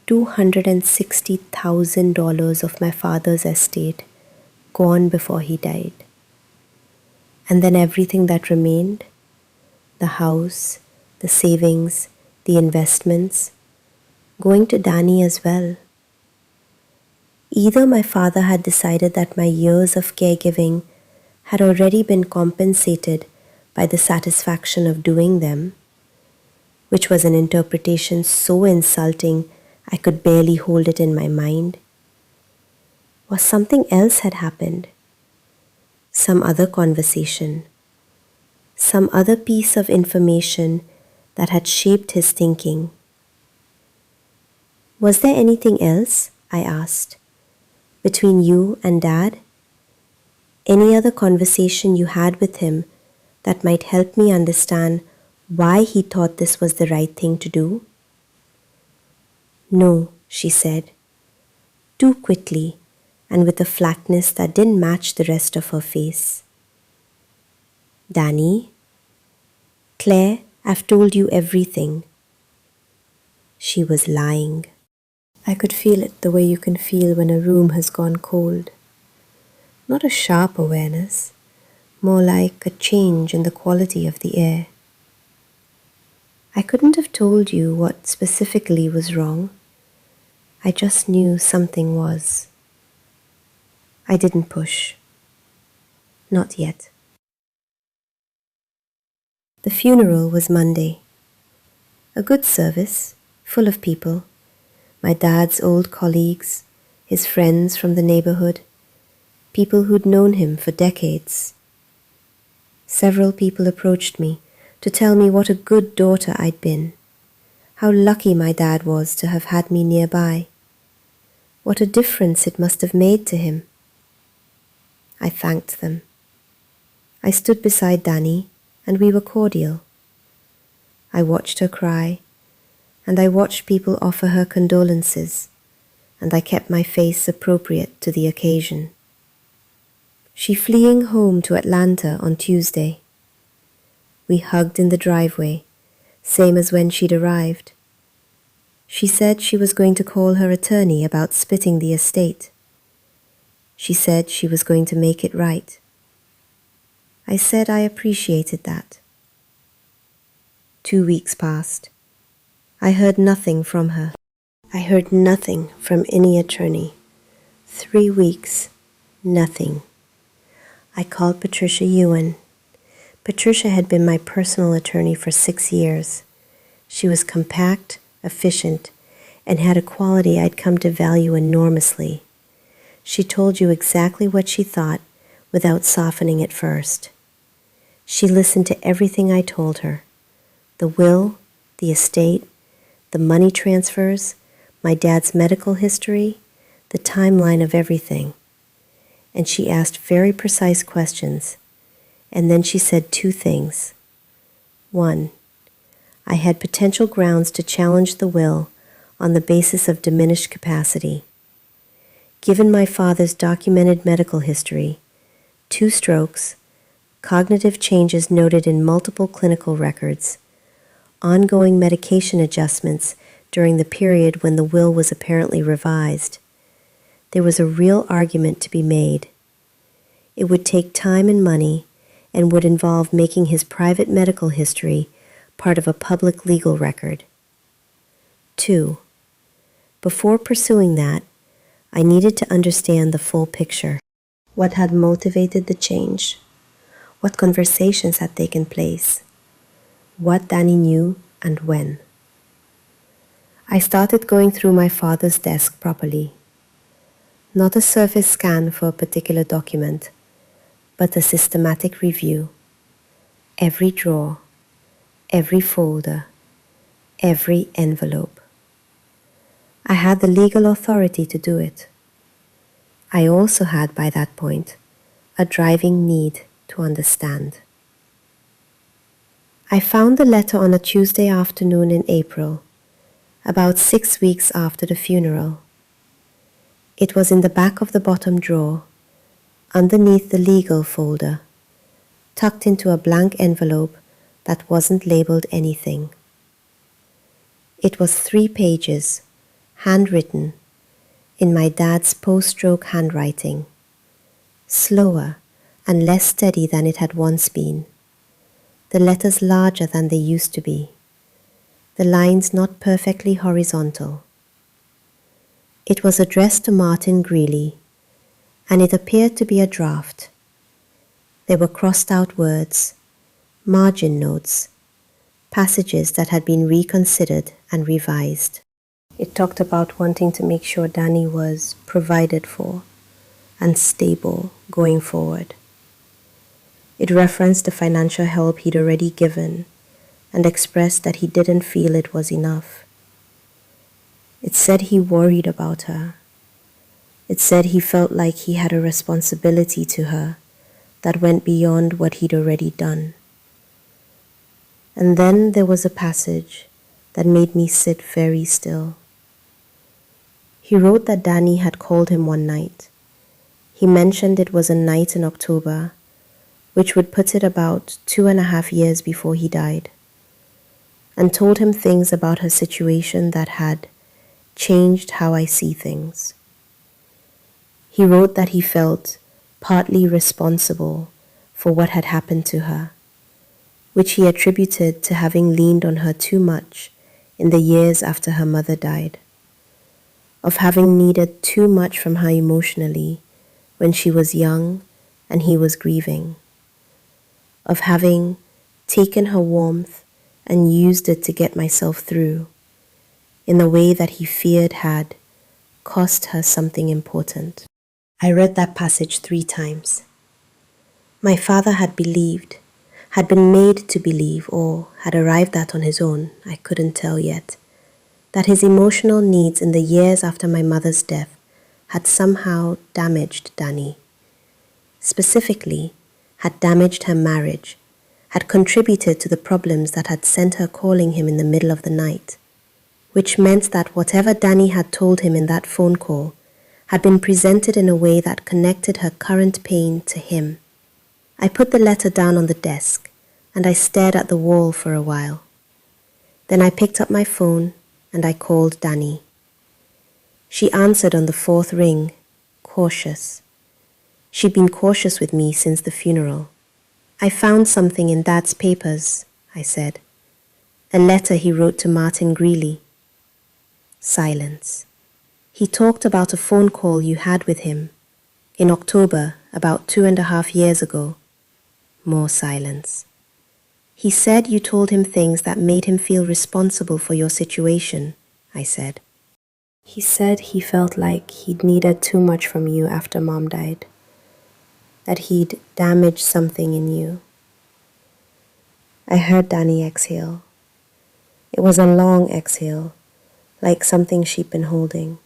A: $260,000 of my father's estate gone before he died. And then everything that remained, the house, the savings, the investments, going to Dani as well. Either my father had decided that my years of caregiving had already been compensated by the satisfaction of doing them, which was an interpretation so insulting I could barely hold it in my mind, or something else had happened. Some other conversation, some other piece of information that had shaped his thinking. Was there anything else, I asked, between you and Dad? Any other conversation you had with him that might help me understand why he thought this was the right thing to do? No, she said, too quickly and with a flatness that didn't match the rest of her face. Dani, Claire, I've told you everything. She was lying. I could feel it the way you can feel when a room has gone cold. Not a sharp awareness, more like a change in the quality of the air. I couldn't have told you what specifically was wrong. I just knew something was. I didn't push. Not yet. The funeral was Monday. A good service, full of people. My dad's old colleagues, his friends from the neighborhood, people who'd known him for decades. Several people approached me to tell me what a good daughter I'd been, how lucky my dad was to have had me nearby, what a difference it must have made to him. I thanked them. I stood beside Dani, and we were cordial. I watched her cry, and I watched people offer her condolences, and I kept my face appropriate to the occasion. She fleeing home to Atlanta on Tuesday. We hugged in the driveway, same as when she'd arrived. She said she was going to call her attorney about splitting the estate. She said she was going to make it right. I said I appreciated that. 2 weeks passed. I heard nothing from her. I heard nothing from any attorney. 3 weeks, nothing. I called Patricia Ewan. Patricia had been my personal attorney for 6 years. She was compact, efficient, and had a quality I'd come to value enormously. She told you exactly what she thought without softening it first. She listened to everything I told her. The will, the estate, the money transfers, my dad's medical history, the timeline of everything. And she asked very precise questions. And then she said 2 things. 1, I had potential grounds to challenge the will on the basis of diminished capacity. Given my father's documented medical history, 2 strokes, cognitive changes noted in multiple clinical records, ongoing medication adjustments during the period when the will was apparently revised, there was a real argument to be made. It would take time and money, and would involve making his private medical history part of a public legal record. 2. Before pursuing that, I needed to understand the full picture. What had motivated the change? What conversations had taken place? What Dani knew and when? I started going through my father's desk properly. Not a surface scan for a particular document, but a systematic review. Every drawer, every folder, every envelope. I had the legal authority to do it. I also had, by that point, a driving need to understand. I found the letter on a Tuesday afternoon in April, about 6 weeks after the funeral. It was in the back of the bottom drawer, underneath the legal folder, tucked into a blank envelope that wasn't labeled anything. It was 3 pages, handwritten, in my dad's post-stroke handwriting, slower and less steady than it had once been, the letters larger than they used to be, the lines not perfectly horizontal. It was addressed to Martin Greeley, and it appeared to be a draft. There were crossed out words, margin notes, passages that had been reconsidered and revised. It talked about wanting to make sure Dani was provided for and stable going forward. It referenced the financial help he'd already given and expressed that he didn't feel it was enough. It said he worried about her. It said he felt like he had a responsibility to her that went beyond what he'd already done. And then there was a passage that made me sit very still. He wrote that Dani had called him one night. He mentioned it was a night in October, which would put it about 2.5 years before he died, and told him things about her situation that had changed how I see things. He wrote that he felt partly responsible for what had happened to her, which he attributed to having leaned on her too much in the years after her mother died, of having needed too much from her emotionally when she was young and he was grieving, of having taken her warmth and used it to get myself through in a way that he feared had cost her something important. I read that passage 3 times. My father had believed, had been made to believe, or had arrived at on his own, I couldn't tell yet, that his emotional needs in the years after my mother's death had somehow damaged Dani. Specifically, had damaged her marriage, had contributed to the problems that had sent her calling him in the middle of the night, which meant that whatever Dani had told him in that phone call had been presented in a way that connected her current pain to him. I put the letter down on the desk, and I stared at the wall for a while. Then I picked up my phone and I called Dani. She answered on the 4th ring, cautious. She'd been cautious with me since the funeral. I found something in Dad's papers, I said. A letter he wrote to Martin Greeley. Silence. He talked about a phone call you had with him in October, about 2.5 years ago. More silence. He said you told him things that made him feel responsible for your situation, I said. He said he felt like he'd needed too much from you after Mom died, that he'd damaged something in you. I heard Dani exhale. It was a long exhale, like something she'd been holding.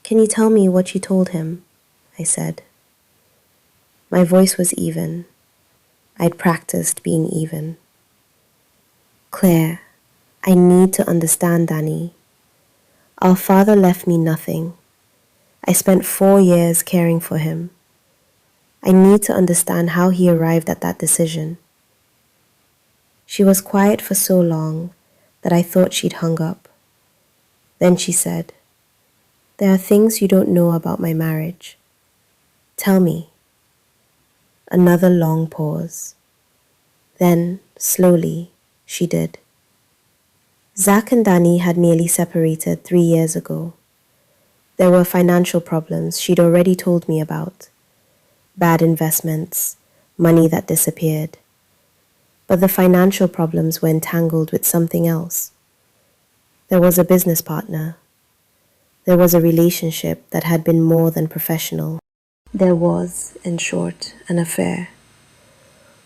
A: Can you tell me what you told him? I said. My voice was even. I'd practiced being even. Claire, I need to understand Dani. Our father left me nothing. I spent 4 years caring for him. I need to understand how he arrived at that decision. She was quiet for so long that I thought she'd hung up. Then she said, "There are things you don't know about my marriage. Tell me." Another long pause. Then, slowly, she did. Zach and Dani had nearly separated 3 years ago. There were financial problems she'd already told me about. Bad investments, money that disappeared. But the financial problems were entangled with something else. There was a business partner. There was a relationship that had been more than professional. There was, in short, an affair.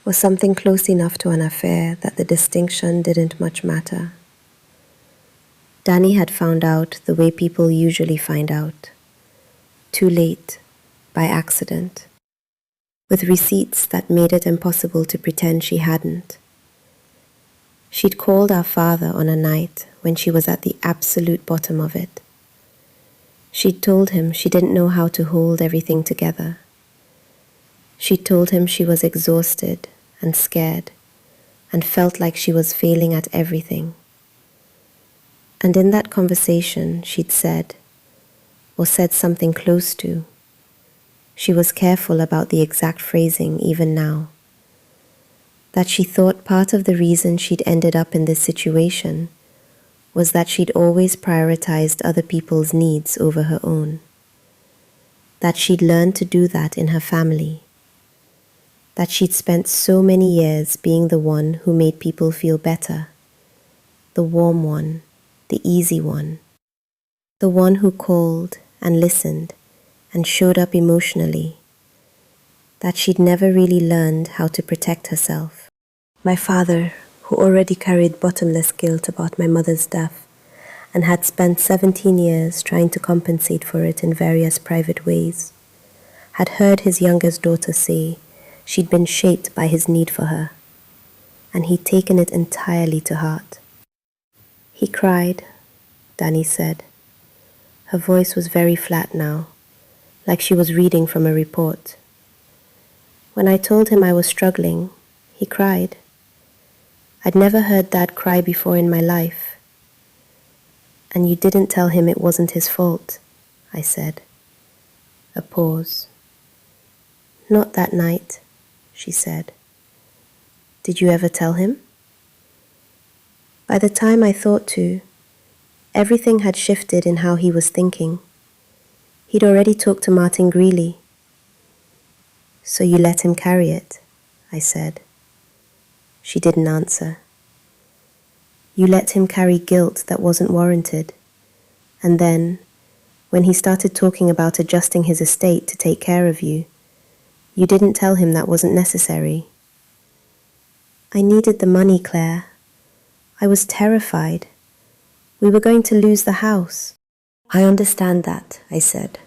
A: Or something close enough to an affair that the distinction didn't much matter. Dani had found out the way people usually find out. Too late, by accident. With receipts that made it impossible to pretend she hadn't. She'd called our father on a night when she was at the absolute bottom of it. She'd told him she didn't know how to hold everything together. She'd told him she was exhausted and scared and felt like she was failing at everything. And in that conversation, she'd said, or said something close to, she was careful about the exact phrasing even now, that she thought part of the reason she'd ended up in this situation was that she'd always prioritized other people's needs over her own, that she'd learned to do that in her family, that she'd spent so many years being the one who made people feel better, the warm one, the easy one, the one who called and listened and showed up emotionally, that she'd never really learned how to protect herself. My father, who already carried bottomless guilt about my mother's death and had spent 17 years trying to compensate for it in various private ways, had heard his youngest daughter say she'd been shaped by his need for her, and he'd taken it entirely to heart. He cried, Dani said. Her voice was very flat now, like she was reading from a report. When I told him I was struggling, he cried. I'd never heard Dad cry before in my life. And you didn't tell him it wasn't his fault, I said. A pause. Not that night, she said. Did you ever tell him? By the time I thought to, everything had shifted in how he was thinking. He'd already talked to Martin Greeley. So you let him carry it, I said. She didn't answer. You let him carry guilt that wasn't warranted. And then, when he started talking about adjusting his estate to take care of you, you didn't tell him that wasn't necessary. I needed the money, Claire. I was terrified. We were going to lose the house. I understand that, I said.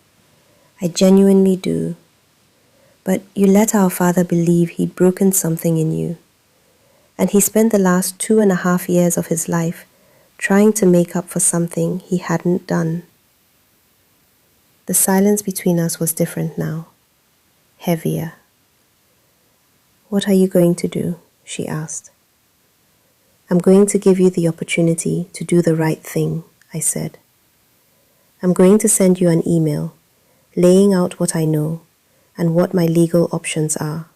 A: I genuinely do. But you let our father believe he'd broken something in you. And he spent the last 2.5 years of his life trying to make up for something he hadn't done. The silence between us was different now, heavier. What are you going to do? She asked. I'm going to give you the opportunity to do the right thing, I said. I'm going to send you an email laying out what I know and what my legal options are.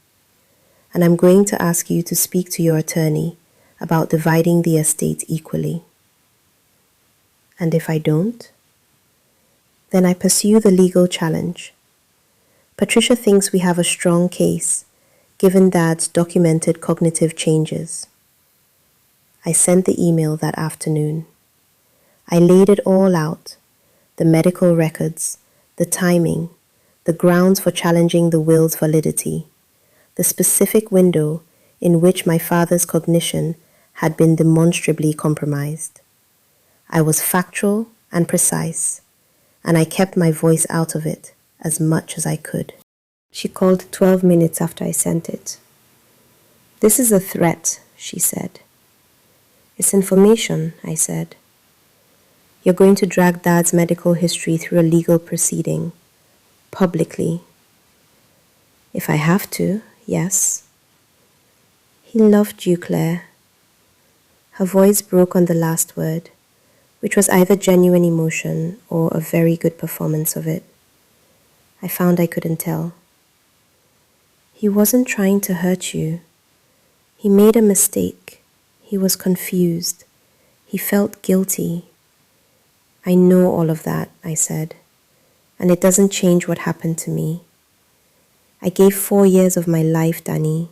A: And I'm going to ask you to speak to your attorney about dividing the estate equally. And if I don't, then I pursue the legal challenge. Patricia thinks we have a strong case, given Dad's documented cognitive changes. I sent the email that afternoon. I laid it all out, the medical records, the timing, the grounds for challenging the will's validity, the specific window in which my father's cognition had been demonstrably compromised. I was factual and precise, and I kept my voice out of it as much as I could. She called 12 minutes after I sent it. This is a threat, she said. It's information, I said. You're going to drag Dad's medical history through a legal proceeding, publicly. If I have to, yes. He loved you, Claire. Her voice broke on the last word, which was either genuine emotion or a very good performance of it. I found I couldn't tell. He wasn't trying to hurt you. He made a mistake. He was confused. He felt guilty. I know all of that, I said, and it doesn't change what happened to me. I gave 4 years of my life, Dani.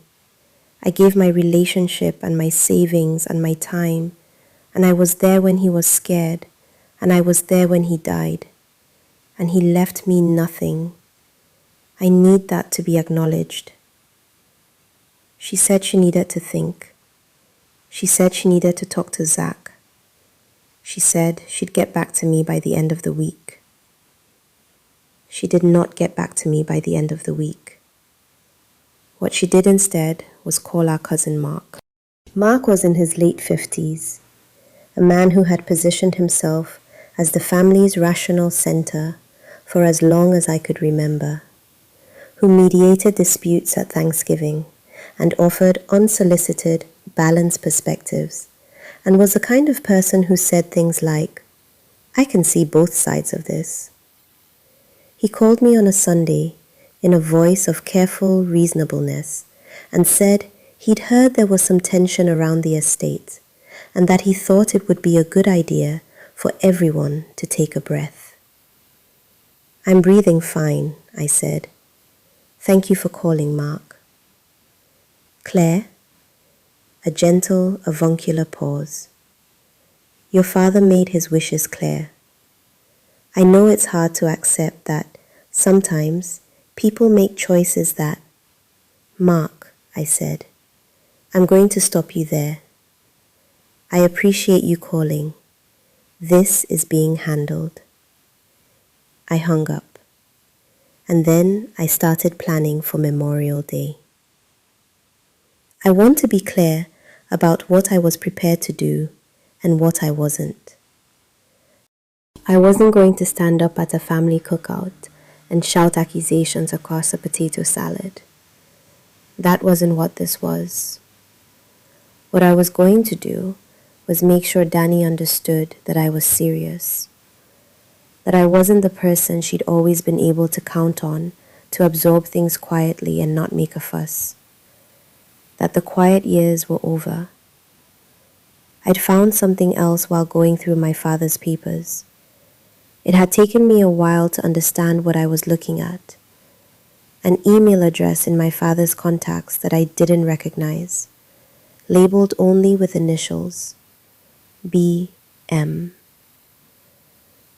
A: I gave my relationship and my savings and my time, and I was there when he was scared, and I was there when he died, and he left me nothing. I need that to be acknowledged. She said she needed to think. She said she needed to talk to Zach. She said she'd get back to me by the end of the week. She did not get back to me by the end of the week. What she did instead was call our cousin Mark. Mark was in his late 50s, a man who had positioned himself as the family's rational center for as long as I could remember, who mediated disputes at Thanksgiving and offered unsolicited, balanced perspectives, and was the kind of person who said things like, "I can see both sides of this." He called me on a Sunday in a voice of careful reasonableness and said he'd heard there was some tension around the estate and that he thought it would be a good idea for everyone to take a breath. "I'm breathing fine," I said. "Thank you for calling, Mark." "Claire?" A gentle, avuncular pause. "Your father made his wishes clear. I know it's hard to accept that sometimes people make choices that..." "Mark," I said, "I'm going to stop you there. I appreciate you calling. This is being handled." I hung up, and then I started planning for Memorial Day. I want to be clear about what I was prepared to do and what I wasn't. I wasn't going to stand up at a family cookout and shout accusations across a potato salad. That wasn't what this was. What I was going to do was make sure Dani understood that I was serious, that I wasn't the person she'd always been able to count on to absorb things quietly and not make a fuss, that the quiet years were over. I'd found something else while going through my father's papers. It had taken me a while to understand what I was looking at. An email address in my father's contacts that I didn't recognize, labeled only with initials, B.M.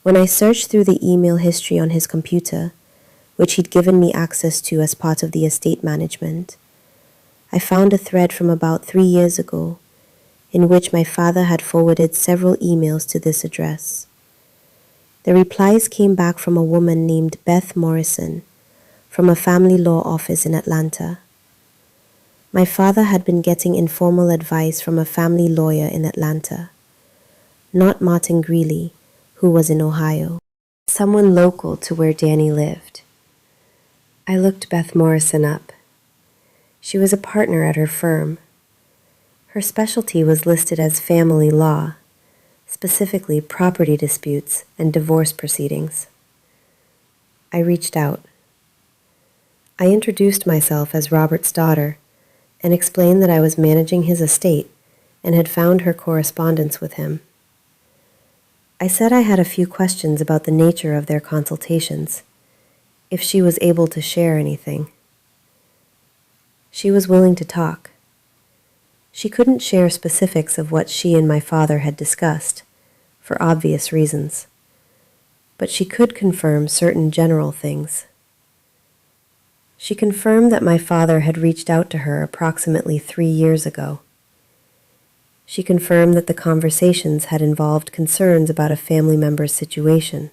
A: When I searched through the email history on his computer, which he'd given me access to as part of the estate management, I found a thread from about 3 years ago in which my father had forwarded several emails to this address. The replies came back from a woman named Beth Morrison from a family law office in Atlanta. My father had been getting informal advice from a family lawyer in Atlanta, not Martin Greeley, who was in Ohio, someone local to where Dani lived. I looked Beth Morrison up. She was a partner at her firm. Her specialty was listed as family law, specifically property disputes and divorce proceedings. I reached out. I introduced myself as Robert's daughter and explained that I was managing his estate and had found her correspondence with him. I said I had a few questions about the nature of their consultations, if she was able to share anything. She was willing to talk. She couldn't share specifics of what she and my father had discussed, for obvious reasons, but she could confirm certain general things. She confirmed that my father had reached out to her approximately 3 years ago. She confirmed that the conversations had involved concerns about a family member's situation.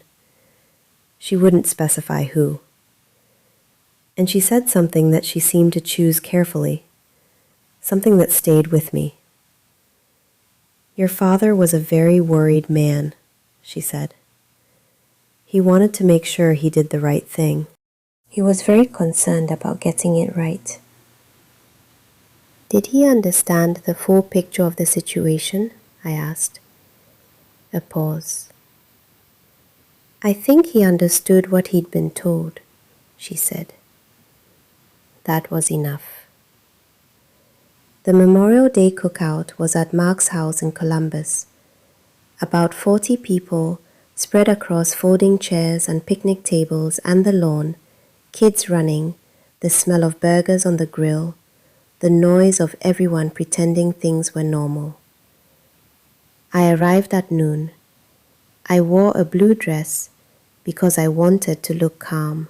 A: She wouldn't specify who. And she said something that she seemed to choose carefully, something that stayed with me. "Your father was a very worried man," she said. "He wanted to make sure he did the right thing. He was very concerned about getting it right." "Did he understand the full picture of the situation?" I asked. A pause. "I think he understood what he'd been told," she said. That was enough. The Memorial Day cookout was at Mark's house in Columbus. About 40 people spread across folding chairs and picnic tables and the lawn, kids running, the smell of burgers on the grill, the noise of everyone pretending things were normal. I arrived at noon. I wore a blue dress because I wanted to look calm.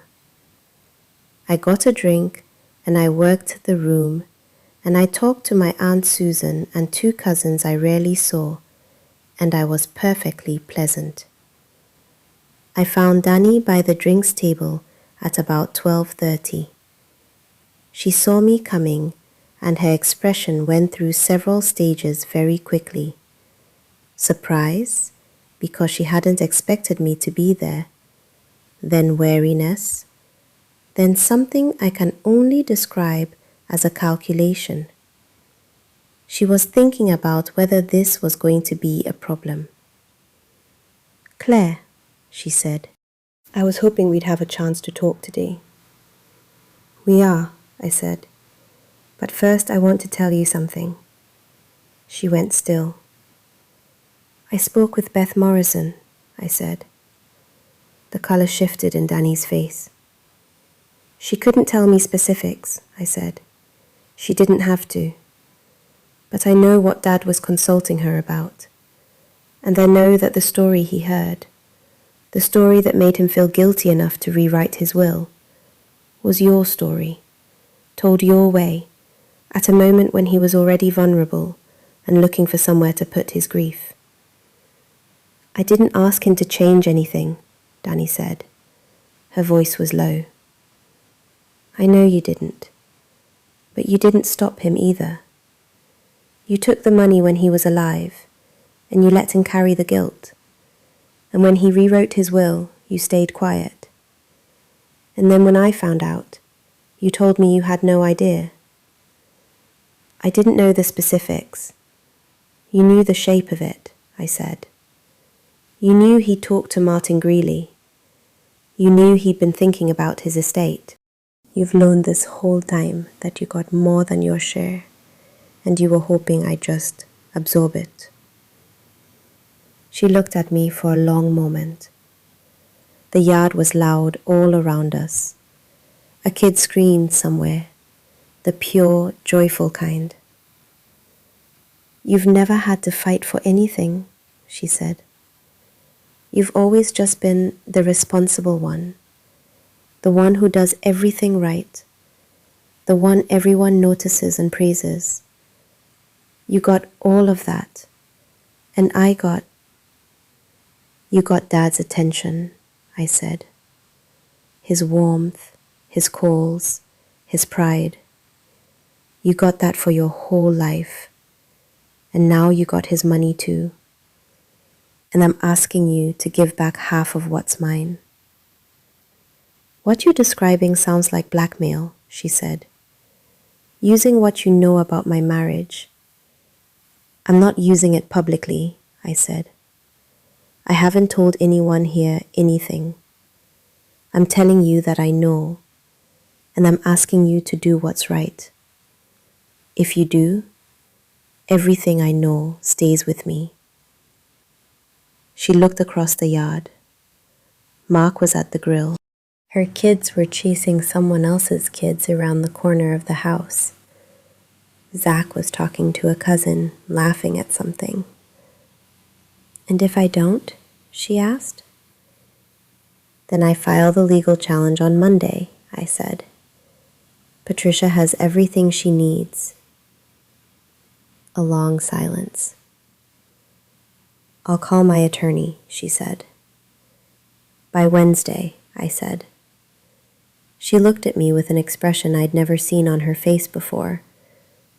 A: I got a drink and I worked the room, and I talked to my Aunt Susan and 2 cousins I rarely saw, and I was perfectly pleasant. I found Dani by the drinks table at about 12:30. She saw me coming, and her expression went through several stages very quickly. Surprise, because she hadn't expected me to be there, then wariness, then something I can only describe as a calculation. She was thinking about whether this was going to be a problem. "Claire," she said, "I was hoping we'd have a chance to talk today." "We are," I said, "but first I want to tell you something." She went still. "I spoke with Beth Morrison," I said. The color shifted in Dani's face. "She couldn't tell me specifics," I said. "She didn't have to. But I know what Dad was consulting her about. And I know that the story he heard, the story that made him feel guilty enough to rewrite his will, was your story, told your way, at a moment when he was already vulnerable and looking for somewhere to put his grief. I didn't ask him to change anything," Dani said. Her voice was low. "I know you didn't. But you didn't stop him either. You took the money when he was alive, and you let him carry the guilt. And when he rewrote his will, you stayed quiet. And then when I found out, you told me you had no idea. I didn't know the specifics. You knew the shape of it," I said. "You knew he'd talked to Martin Greeley. You knew he'd been thinking about his estate. You've known this whole time that you got more than your share, and you were hoping I'd just absorb it." She looked at me for a long moment. The yard was loud all around us. A kid screamed somewhere, the pure, joyful kind. "You've never had to fight for anything," she said. "You've always just been the responsible one, the one who does everything right, the one everyone notices and praises. You got all of that, and You got Dad's attention," I said. "His warmth, his calls, his pride. You got that for your whole life, and now you got his money too. And I'm asking you to give back half of what's mine." "What you're describing sounds like blackmail," she said. "Using what you know about my marriage." "I'm not using it publicly," I said. "I haven't told anyone here anything. I'm telling you that I know, and I'm asking you to do what's right. If you do, everything I know stays with me." She looked across the yard. Mark was at the grill. Her kids were chasing someone else's kids around the corner of the house. Zach was talking to a cousin, laughing at something. "And if I don't?" she asked. "Then I file the legal challenge on Monday," I said. "Patricia has everything she needs." A long silence. "I'll call my attorney," she said. "By Wednesday," I said. She looked at me with an expression I'd never seen on her face before,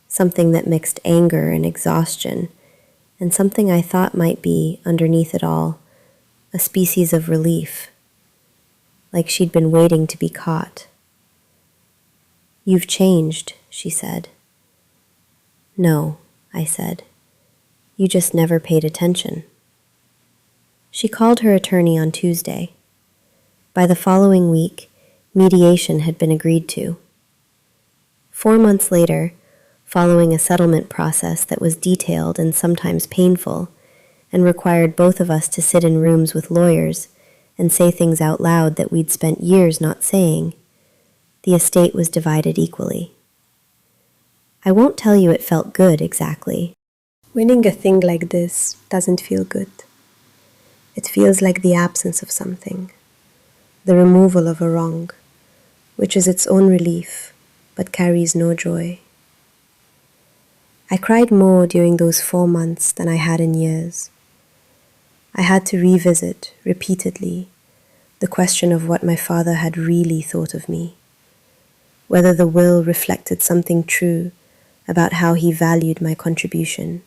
A: something that mixed anger and exhaustion, and something I thought might be, underneath it all, a species of relief, like she'd been waiting to be caught. "You've changed," she said. "No," I said. "You just never paid attention." She called her attorney on Tuesday. By the following week, mediation had been agreed to. 4 months later, following a settlement process that was detailed and sometimes painful, and required both of us to sit in rooms with lawyers and say things out loud that we'd spent years not saying, the estate was divided equally. I won't tell you it felt good exactly. Winning a thing like this doesn't feel good. It feels like the absence of something, the removal of a wrong, which is its own relief, but carries no joy. I cried more during those 4 months than I had in years. I had to revisit, repeatedly, the question of what my father had really thought of me, whether the will reflected something true about how he valued my contribution,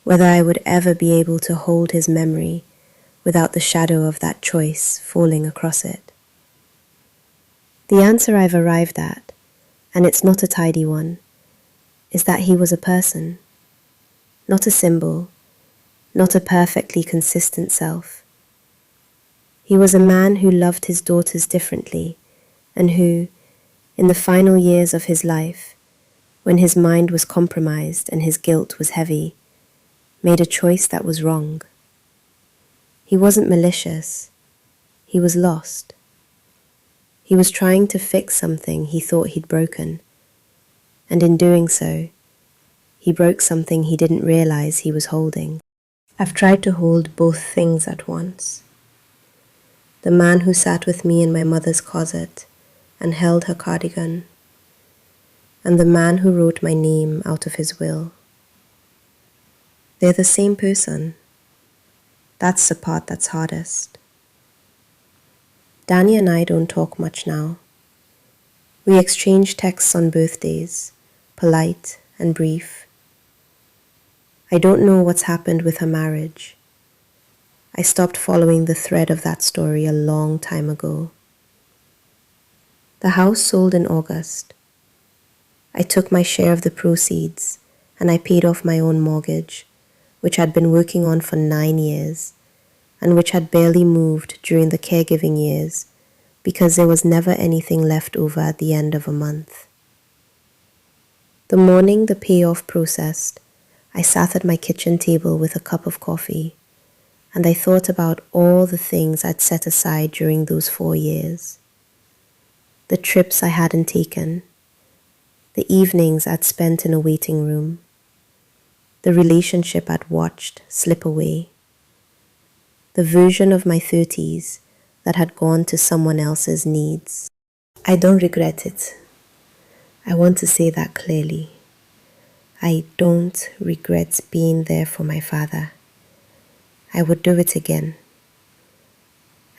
A: whether I would ever be able to hold his memory without the shadow of that choice falling across it. The answer I've arrived at, and it's not a tidy one, is that he was a person, not a symbol, not a perfectly consistent self. He was a man who loved his daughters differently, and who, in the final years of his life, when his mind was compromised and his guilt was heavy, made a choice that was wrong. He wasn't malicious. He was lost. He was trying to fix something he thought he'd broken, and in doing so, he broke something he didn't realize he was holding. I've tried to hold both things at once. The man who sat with me in my mother's closet and held her cardigan, and the man who wrote my name out of his will. They're the same person. That's the part that's hardest. Dani and I don't talk much now. We exchange texts on birthdays, polite and brief. I don't know what's happened with her marriage. I stopped following the thread of that story a long time ago. The house sold in August. I took my share of the proceeds and I paid off my own mortgage, which I'd been working on for 9 years and which had barely moved during the caregiving years because there was never anything left over at the end of a month. The morning the payoff processed, I sat at my kitchen table with a cup of coffee, and I thought about all the things I'd set aside during those 4 years. The trips I hadn't taken, the evenings I'd spent in a waiting room, the relationship I'd watched slip away, the version of my 30s that had gone to someone else's needs. I don't regret it. I want to say that clearly. I don't regret being there for my father. I would do it again.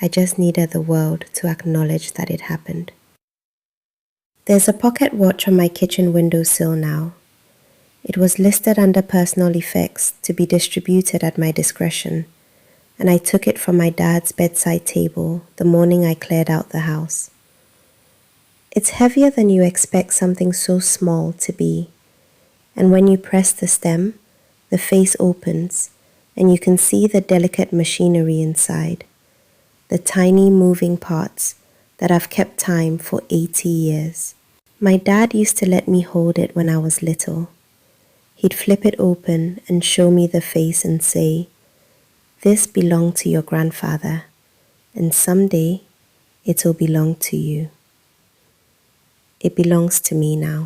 A: I just needed the world to acknowledge that it happened. There's a pocket watch on my kitchen windowsill now. It was listed under personal effects to be distributed at my discretion, and I took it from my dad's bedside table the morning I cleared out the house. It's heavier than you expect something so small to be, and when you press the stem, the face opens, and you can see the delicate machinery inside, the tiny moving parts that have kept time for 80 years. My dad used to let me hold it when I was little. He'd flip it open and show me the face and say, "This belonged to your grandfather, and someday it'll belong to you." It belongs to me now.